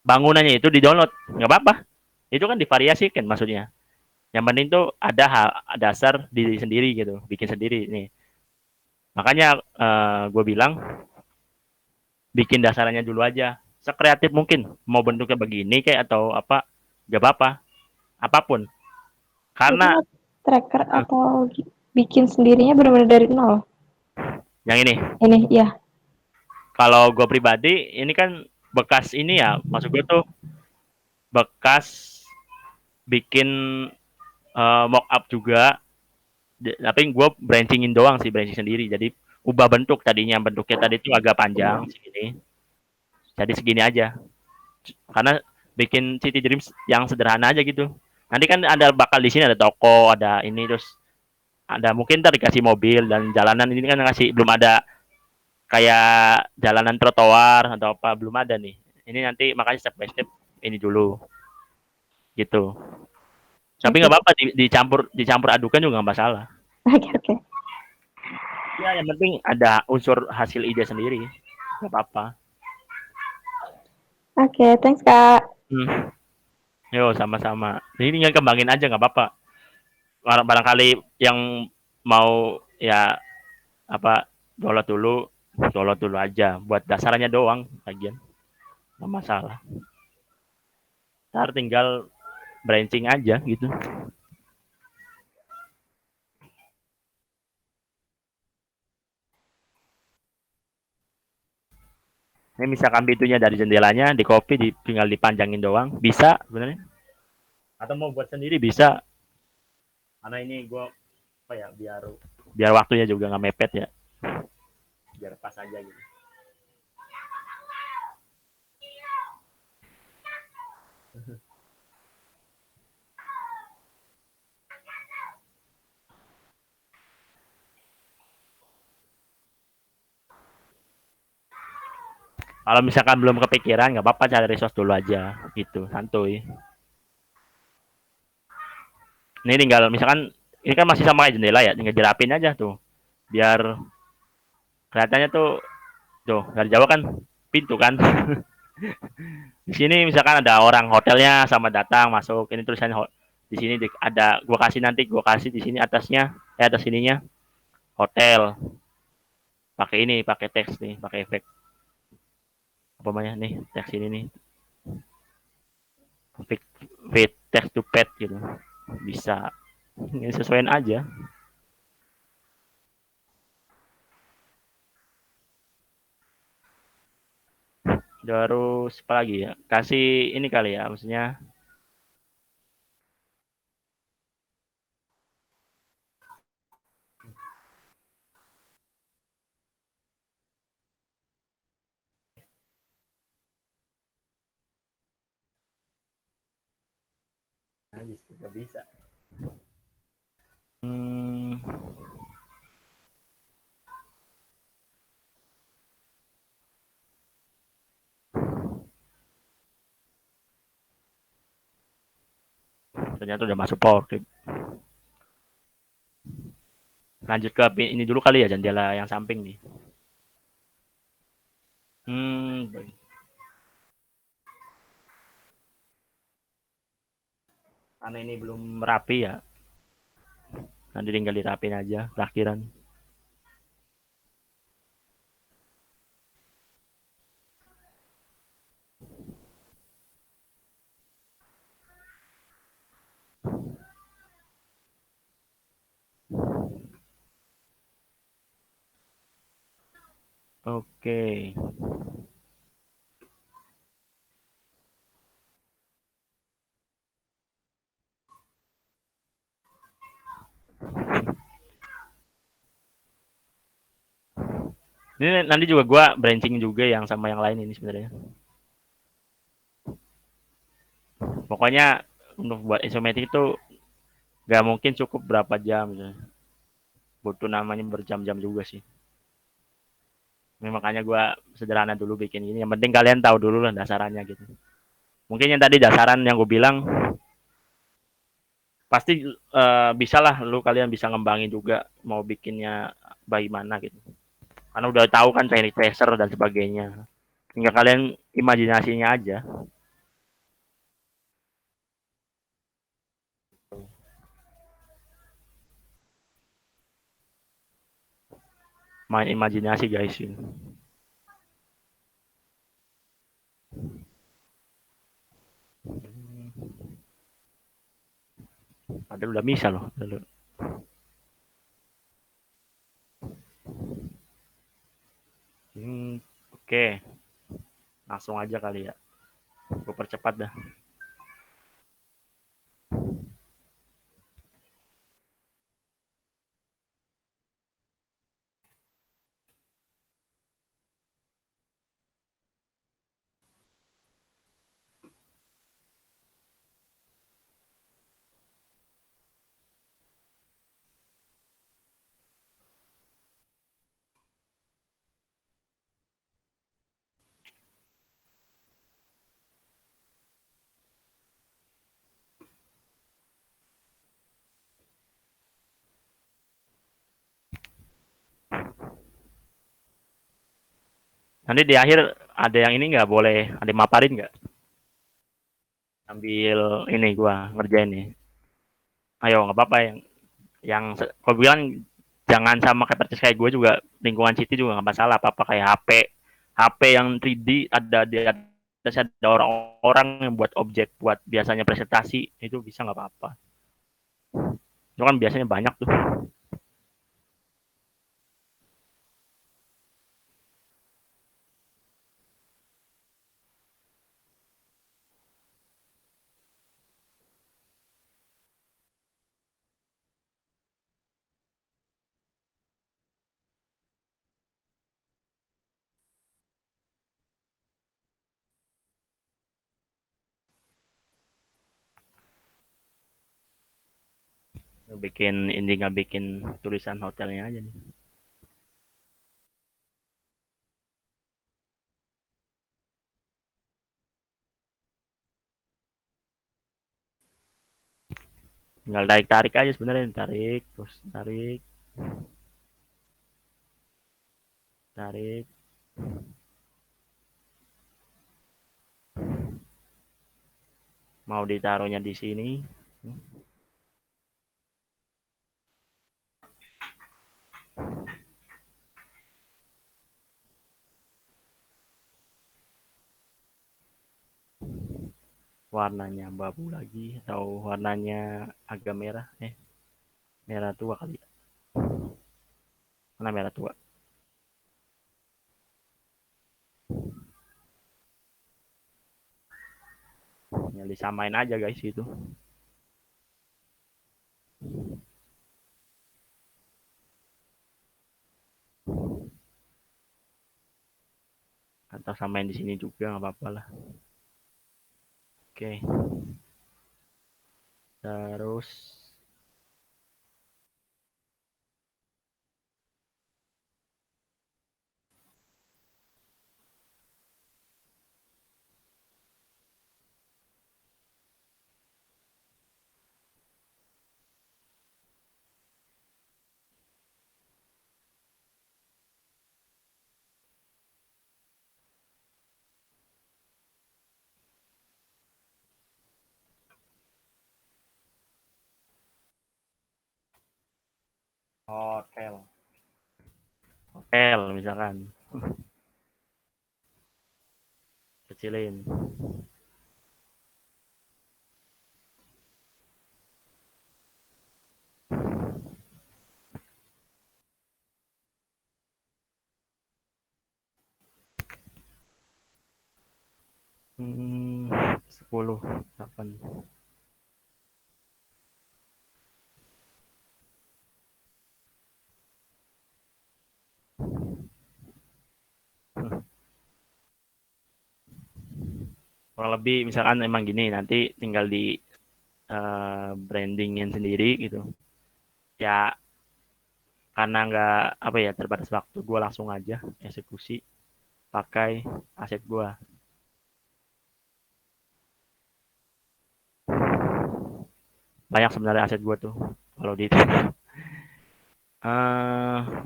bangunannya itu di download nggak apa-apa, itu kan divariasikan maksudnya. Yang penting tuh ada dasar diri sendiri gitu, bikin sendiri nih. Makanya gue bilang bikin dasarannya dulu aja sekreatif mungkin, mau bentuknya begini kayak atau apa gak apa-apa, apapun, karena
Itu tracker atau bikin sendirinya benar-benar dari nol?
yang ini
Ini ya.
kalau gue pribadi ini kan bekas ini ya, maksud gue tuh bekas bikin mock up juga, tapi gue branchingin doang sih, branching sendiri, jadi ubah bentuk. Tadinya bentuknya tadi tuh agak panjang segini, jadi segini aja, karena bikin City Dreams yang sederhana aja gitu. Nanti kan ada bakal di sini ada toko, ada ini, terus ada mungkin ntar dikasih mobil dan jalanan. Ini kan ngasih belum ada kayak jalanan trotoar atau apa, belum ada nih. Ini nanti makanya step by step ini dulu gitu. Tapi nggak apa-apa dicampur adukan juga nggak masalah.
Oke.
Ya yang penting ada unsur hasil ide sendiri, nggak apa-apa.
Oke, thanks Kak.
Yo sama-sama. Ini tinggal kembangin aja nggak apa-apa. Barangkali yang mau ya apa download dulu aja buat dasarnya doang, bagian nggak masalah. Ntar tinggal branching aja gitu. Ini misalkan pintunya dari jendelanya di copy, tinggal dipanjangin doang, bisa sebenarnya. Atau mau buat sendiri bisa. Karena ini gue apa ya, biar waktunya juga nggak mepet ya, biar pas aja gitu. Kalau misalkan belum kepikiran nggak apa-apa, cari resource dulu aja gitu, santuy. Ini tinggal misalkan ini kan masih sama kayak jendela ya, tinggal dirapin aja tuh biar kelihatannya tuh dari jauh kan pintu kan. Di sini misalkan ada orang hotelnya sama datang masuk, ini tulisannya di sini ada gua kasih di sini atasnya, atas sininya hotel, pakai ini, pakai teks nih, pakai efek apa namanya nih, teks ini nih, fit text to pet gitu, bisa. Ini sesuaiin aja. Terus apa lagi ya, kasih ini kali ya, maksudnya nggak bisa. Ternyata udah masuk PowerClip. Lanjut ke ini dulu kali ya, jendela yang samping nih. Baik. Karena ini belum rapi ya. Nanti tinggal dirapin aja terakhiran. Oke. Ini nanti juga gua branching juga yang sama yang lain ini sebenarnya. Pokoknya untuk buat isometrik itu nggak mungkin cukup berapa jam. Butuh namanya berjam-jam juga sih. Ini makanya gue sederhana dulu bikin ini. Yang penting kalian tahu dulu lah dasarannya gitu. Mungkin yang tadi dasaran yang gue bilang pasti bisa lah lu kalian bisa ngembangin juga mau bikinnya bagaimana gitu. Karena udah tahu kan teknik tracer dan sebagainya. Tinggal kalian imajinasinya aja. Main imajinasi guys ini. Padahal udah bisa loh. Oke. Langsung aja kali ya. Gue percepat dah. Nanti di akhir ada yang ini nggak boleh, ada yang maparin nggak? Ambil ini gua ngerjain nih. Ayo nggak apa-apa yang kau bilang jangan sama kayak persis kayak gue juga lingkungan city juga nggak masalah apa-apa kayak HP yang 3D ada di atas ada orang-orang yang buat objek buat biasanya presentasi itu bisa nggak apa-apa. Itu kan biasanya banyak tuh. Bikin ini nggak bikin tulisan hotelnya aja nih. Tinggal tarik-tarik aja sebenarnya, tarik terus tarik tarik mau ditaruhnya di sini. Warnanya abu lagi atau warnanya agak merah merah tua kali ya, mana merah tua ya disamain aja guys itu. Atau samain di sini juga nggak apa-apa lah. Oke, terus Hotel misalkan kecilin. Hmm, 10, 8. Kurang lebih misalkan emang gini, nanti tinggal di brandingin sendiri gitu. Ya karena nggak apa ya terbatas waktu, gue langsung aja eksekusi pakai aset gue. Banyak sebenarnya aset gue tuh kalau di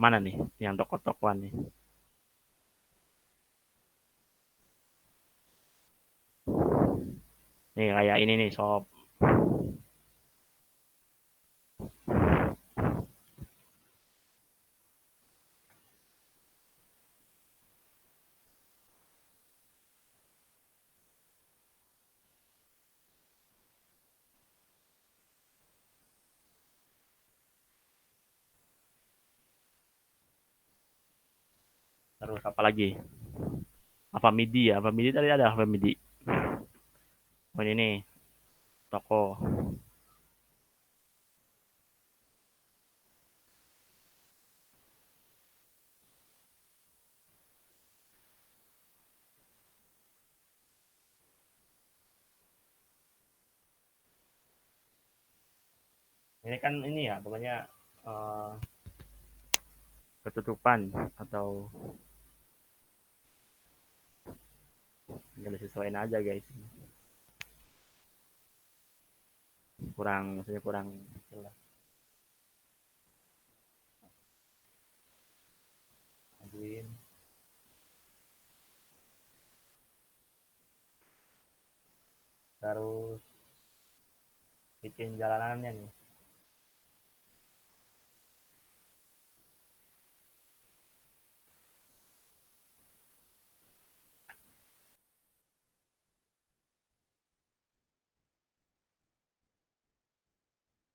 mana nih yang toko-tokoan nih. Nih kayak ini nih shop. Terus apa lagi? Apa midi ya? Apa midi tadi ada apa midi? Oh ini nih toko. Ini kan ini ya pokoknya eh, ketutupan atau tinggal disesuaikan aja guys. Kurang maksudnya kurang jelas. Ajuin. Terus bikin jalanannya nih.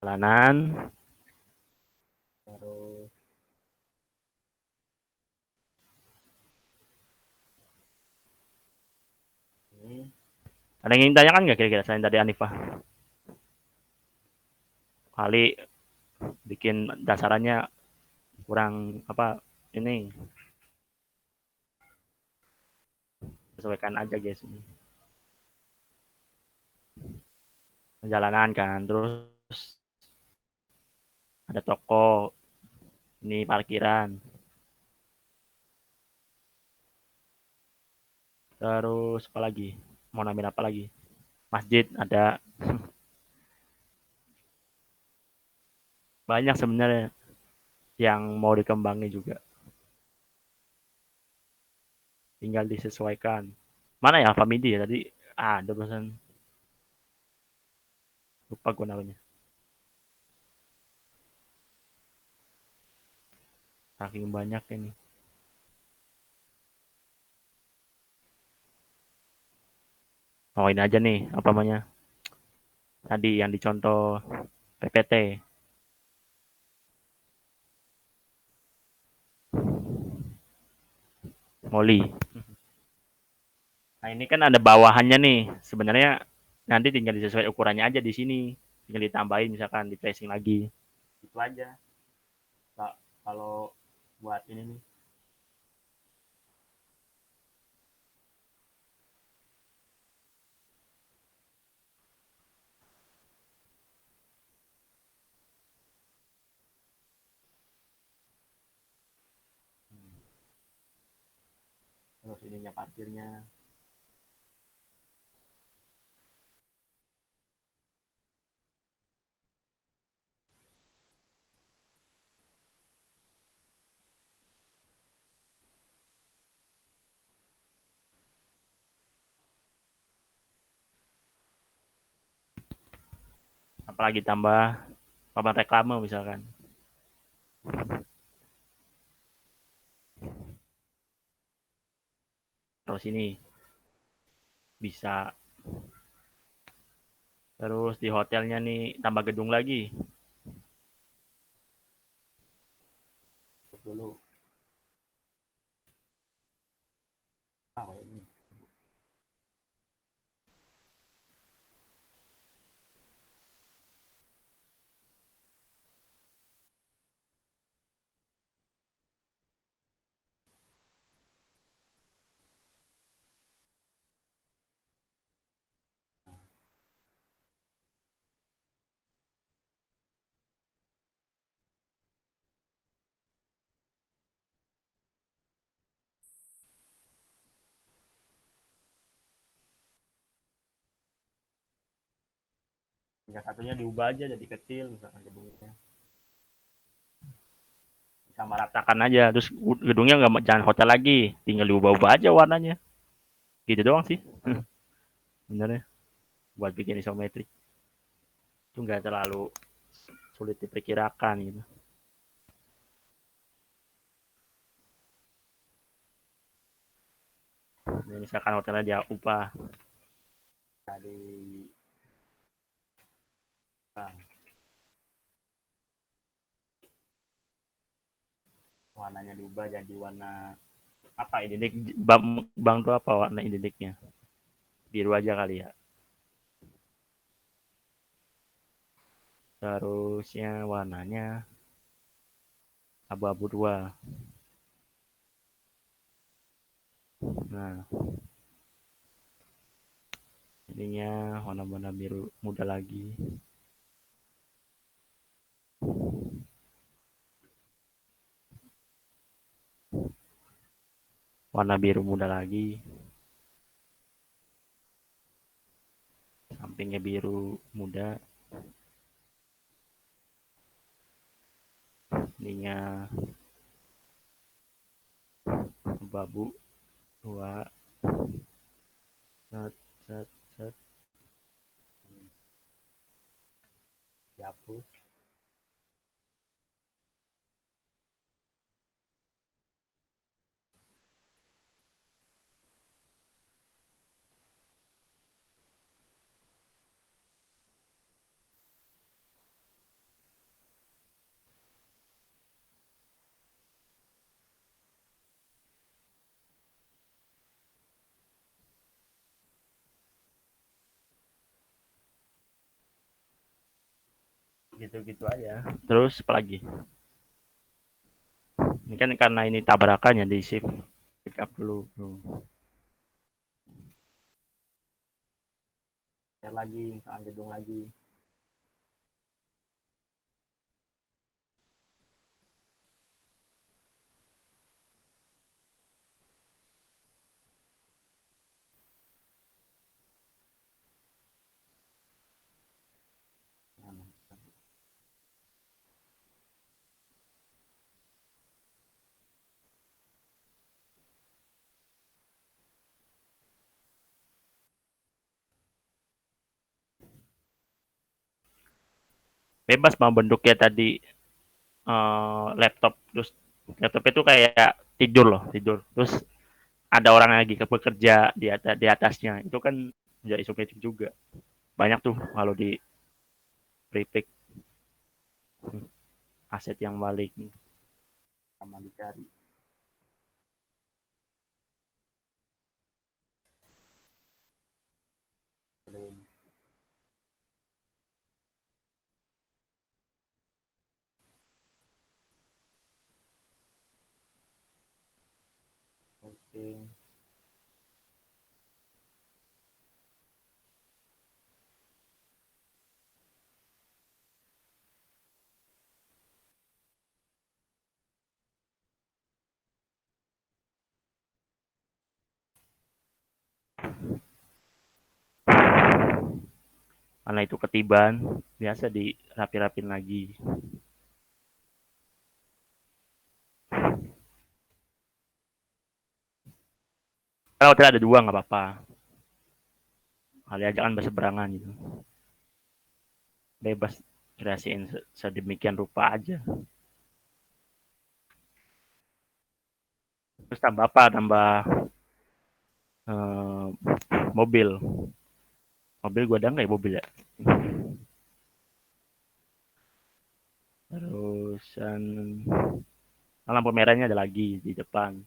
Jalanan terus ini. Ada yang ingin tanyakan nggak kira-kira selain dari Anifah? Kali bikin dasarannya kurang apa ini sesuaikan aja guys. Jalanan kan terus ada toko ini parkiran terus apa lagi mau nambahin apa lagi masjid ada banyak sebenarnya yang mau dikembangi juga tinggal disesuaikan mana ya Famidi ya tadi ada pesan lupa gue namanya saking banyak ini oh ini aja nih apa namanya tadi yang dicontoh PPT Moli. Nah ini kan ada bawahannya nih sebenarnya nanti tinggal disesuaikan ukurannya aja di sini tinggal ditambahin misalkan di tracing lagi itu aja kalau buat ini nih terus ininya parkirnya apalagi tambah papan reklame misalkan Terus ini bisa. Terus di hotelnya nih tambah gedung lagi. Dulu. Ini. Yang satunya diubah aja jadi kecil misalkan gedungnya. Sama ratakan aja. Terus gedungnya nggak jangan hotel lagi, tinggal diubah-ubah aja warnanya. Gitu doang sih. Benernya buat bikin isometrik itu nggak terlalu sulit diperkirakan gitu. Jadi misalkan hotelnya dia upah dari warnanya diubah jadi warna apa identik bang tuh apa warna identiknya biru aja kali ya. Terusnya warnanya abu-abu dua. Nah ininya warna-warna biru muda lagi. Warna biru muda lagi. Sampingnya biru muda. Ininya abu-abu dua. Set, set, set. Dihapus. Gitu-gitu aja. Terus apa lagi? Ini kan karena ini tabrakannya di shift pick up dulu. Share lagi, misalkan gedung lagi. Bebas mau bentuknya tadi laptop terus laptop itu kayak tidur loh tidur terus ada orang lagi bekerja di atasnya itu kan jadi isometrik juga banyak tuh kalau di prefix aset yang balik sama dicari. Oke. Karena itu ketiban biasa dirapi-rapin lagi. Kalau hotel ada dua nggak apa-apa kali aja kan berseberangan gitu bebas kreasiin sedemikian rupa aja Terus tambah apa? Tambah eh, mobil. Mobil gua ada nggak ya mobil ya? Terusan lampu merahnya ada lagi di depan.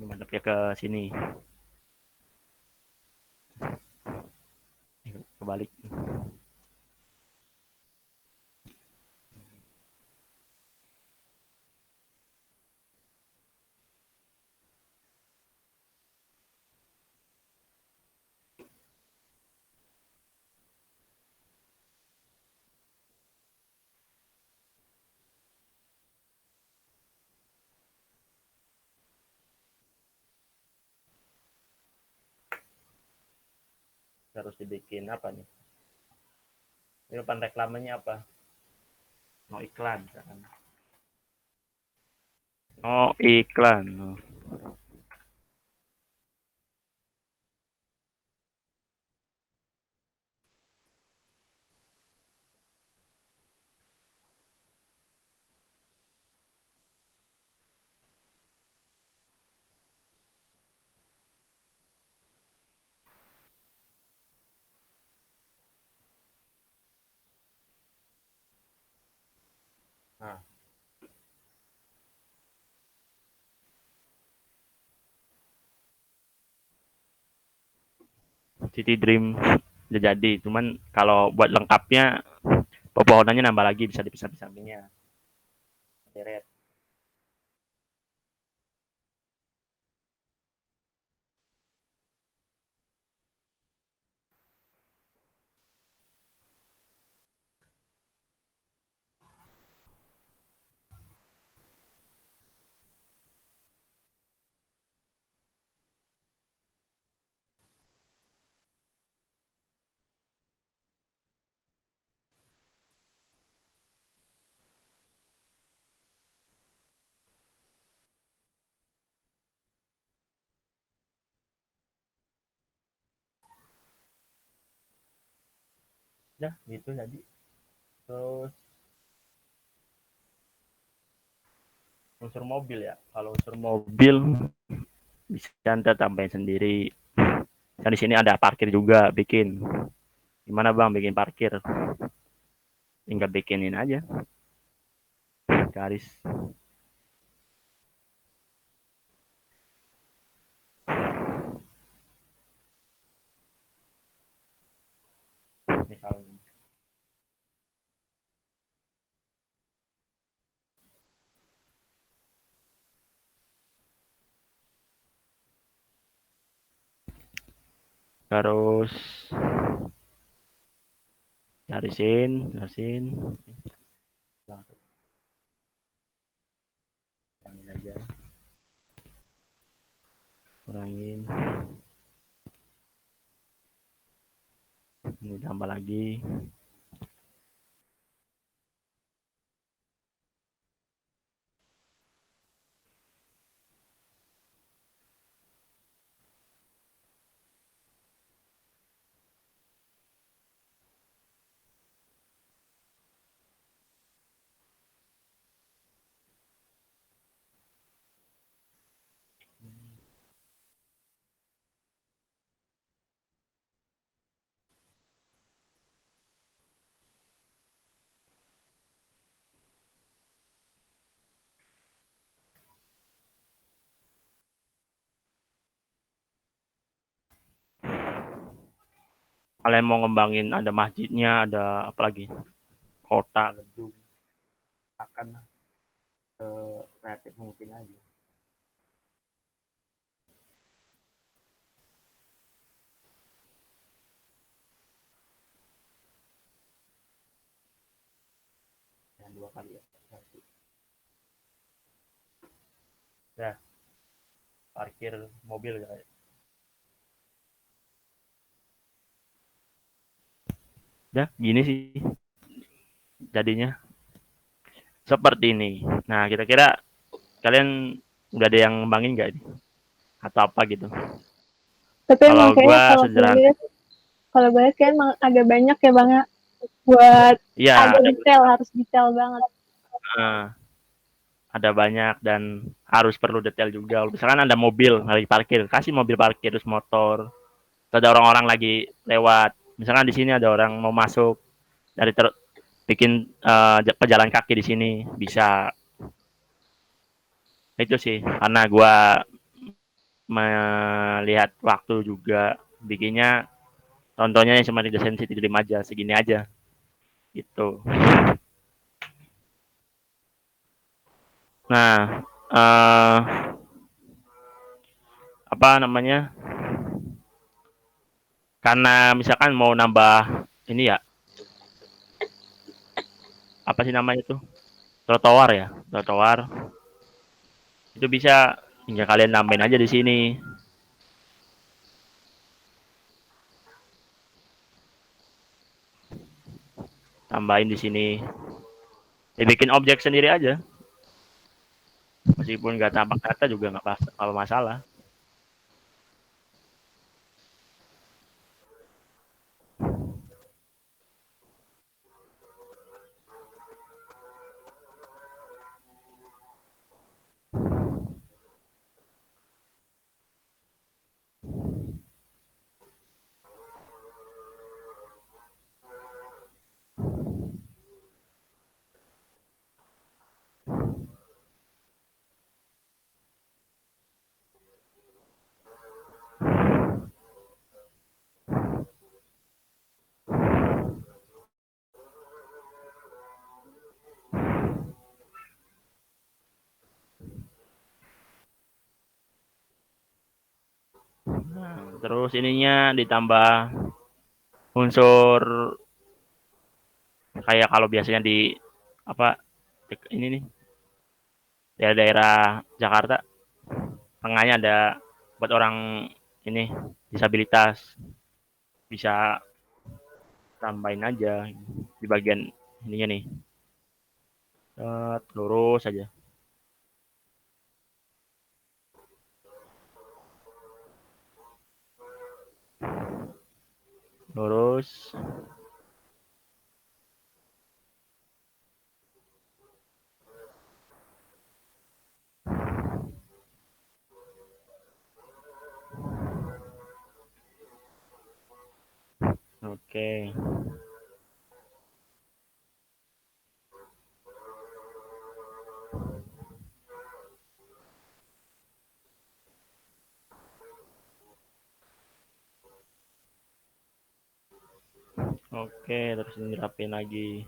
Menghadapnya ke sini. Kebalik. Harus dibikin apa nih? Ini depan reklamanya apa? No iklan. Oh iklan. Oh. Nah, City Dream udah jadi. Cuman kalau buat lengkapnya pepohonannya nambah lagi bisa dipisah di sampingnya. Deret. Udah gitu jadi. Terus unsur mobil ya. Kalau unsur mobil bisa anda tambahin sendiri. Dan di sini ada parkir juga bikin. Gimana bang bikin parkir? Tinggal bikinin aja garis. Misalnya. Terus garisin, kurangin aja, kurangin, ini tambah lagi. Kalian mau ngembangin ada masjidnya, ada apa lagi? Kota, gedung, akan kreatif mungkin aja. Yang dua kali ya. Satu. Ya, parkir mobil ya. Ya, gini sih jadinya. Seperti ini. Nah, kira-kira kalian udah ada yang ngembangin nggak ini? Atau apa gitu?
Tapi
Kalau
emang kayaknya
gua sederhana,
kalau gue lihat kayak emang agak banyak ya Bang ya, buat
iya
agak detail, harus detail banget.
eh, ada banyak dan harus perlu detail juga. Misalkan ada mobil lagi parkir, kasih mobil parkir terus motor. Atau ada orang-orang lagi lewat. Misalkan di sini ada orang mau masuk dari bikin pejalan kaki di sini bisa. Itu sih karena gua melihat waktu juga bikinnya contohnya yang cuma 3 cm 5 aja segini aja gitu. Nah, apa namanya? Karena misalkan mau nambah ini ya, apa sih namanya tuh? Trotoar ya, trotoar. Itu bisa tinggal kalian nambahin aja di sini. Tambahin di sini. Dibikin objek sendiri aja. Meskipun nggak tampak kata juga nggak kalau masalah. Nah, terus ininya ditambah unsur kayak kalau biasanya di apa ini nih daerah-daerah Jakarta tengahnya ada buat orang ini disabilitas bisa tambahin aja di bagian ininya nih. Lurus aja. Lurus. Oke. Oke, terus ini rapiin lagi.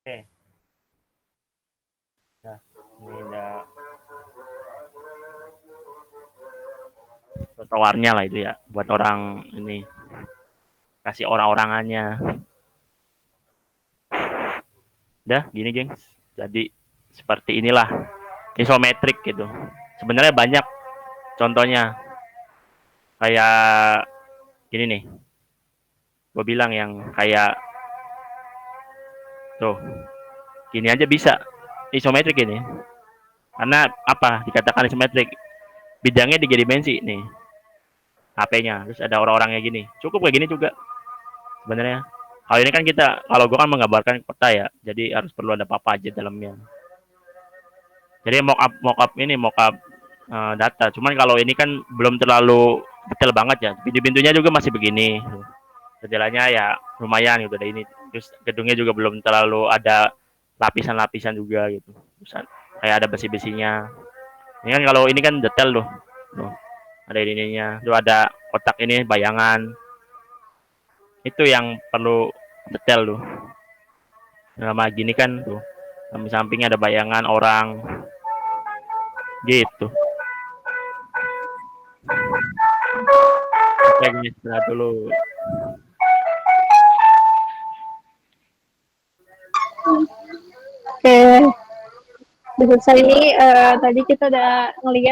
Oke. Nah, ini udah trotoarnya lah itu ya buat orang ini kasih orang-orangannya. Udah gini gengs. Jadi seperti inilah isometrik gitu. Sebenarnya banyak contohnya kayak gini nih. Gue bilang yang kayak tuh gini aja bisa isometrik ini. Karena apa dikatakan isometrik? Bidangnya 3 dimensi nih. HP-nya. Terus ada orang-orangnya gini. Cukup kayak gini juga sebenarnya. Kalau ini kan kita, kalau gue kan menggambarkan peta ya, jadi harus perlu ada apa aja dalamnya. Jadi mockup ini mockup data. Cuman kalau ini kan belum terlalu detail banget ya. Pintu-pintunya juga masih begini. Jendelanya ya lumayan gitu. Ada ini. Terus gedungnya juga belum terlalu ada lapisan-lapisan juga gitu. Terus kayak ada besi-besinya. Ini kan kalau ini kan detail loh. Tuh, ada ininya. Tuh ada kotak ini bayangan. Itu yang perlu detail tuh. Nama gini kan tuh Samping-sampingnya ada bayangan orang. Gitu. Oke, guys, istirahat dulu.
Oke. Di selesai ini tadi kita udah ngeliat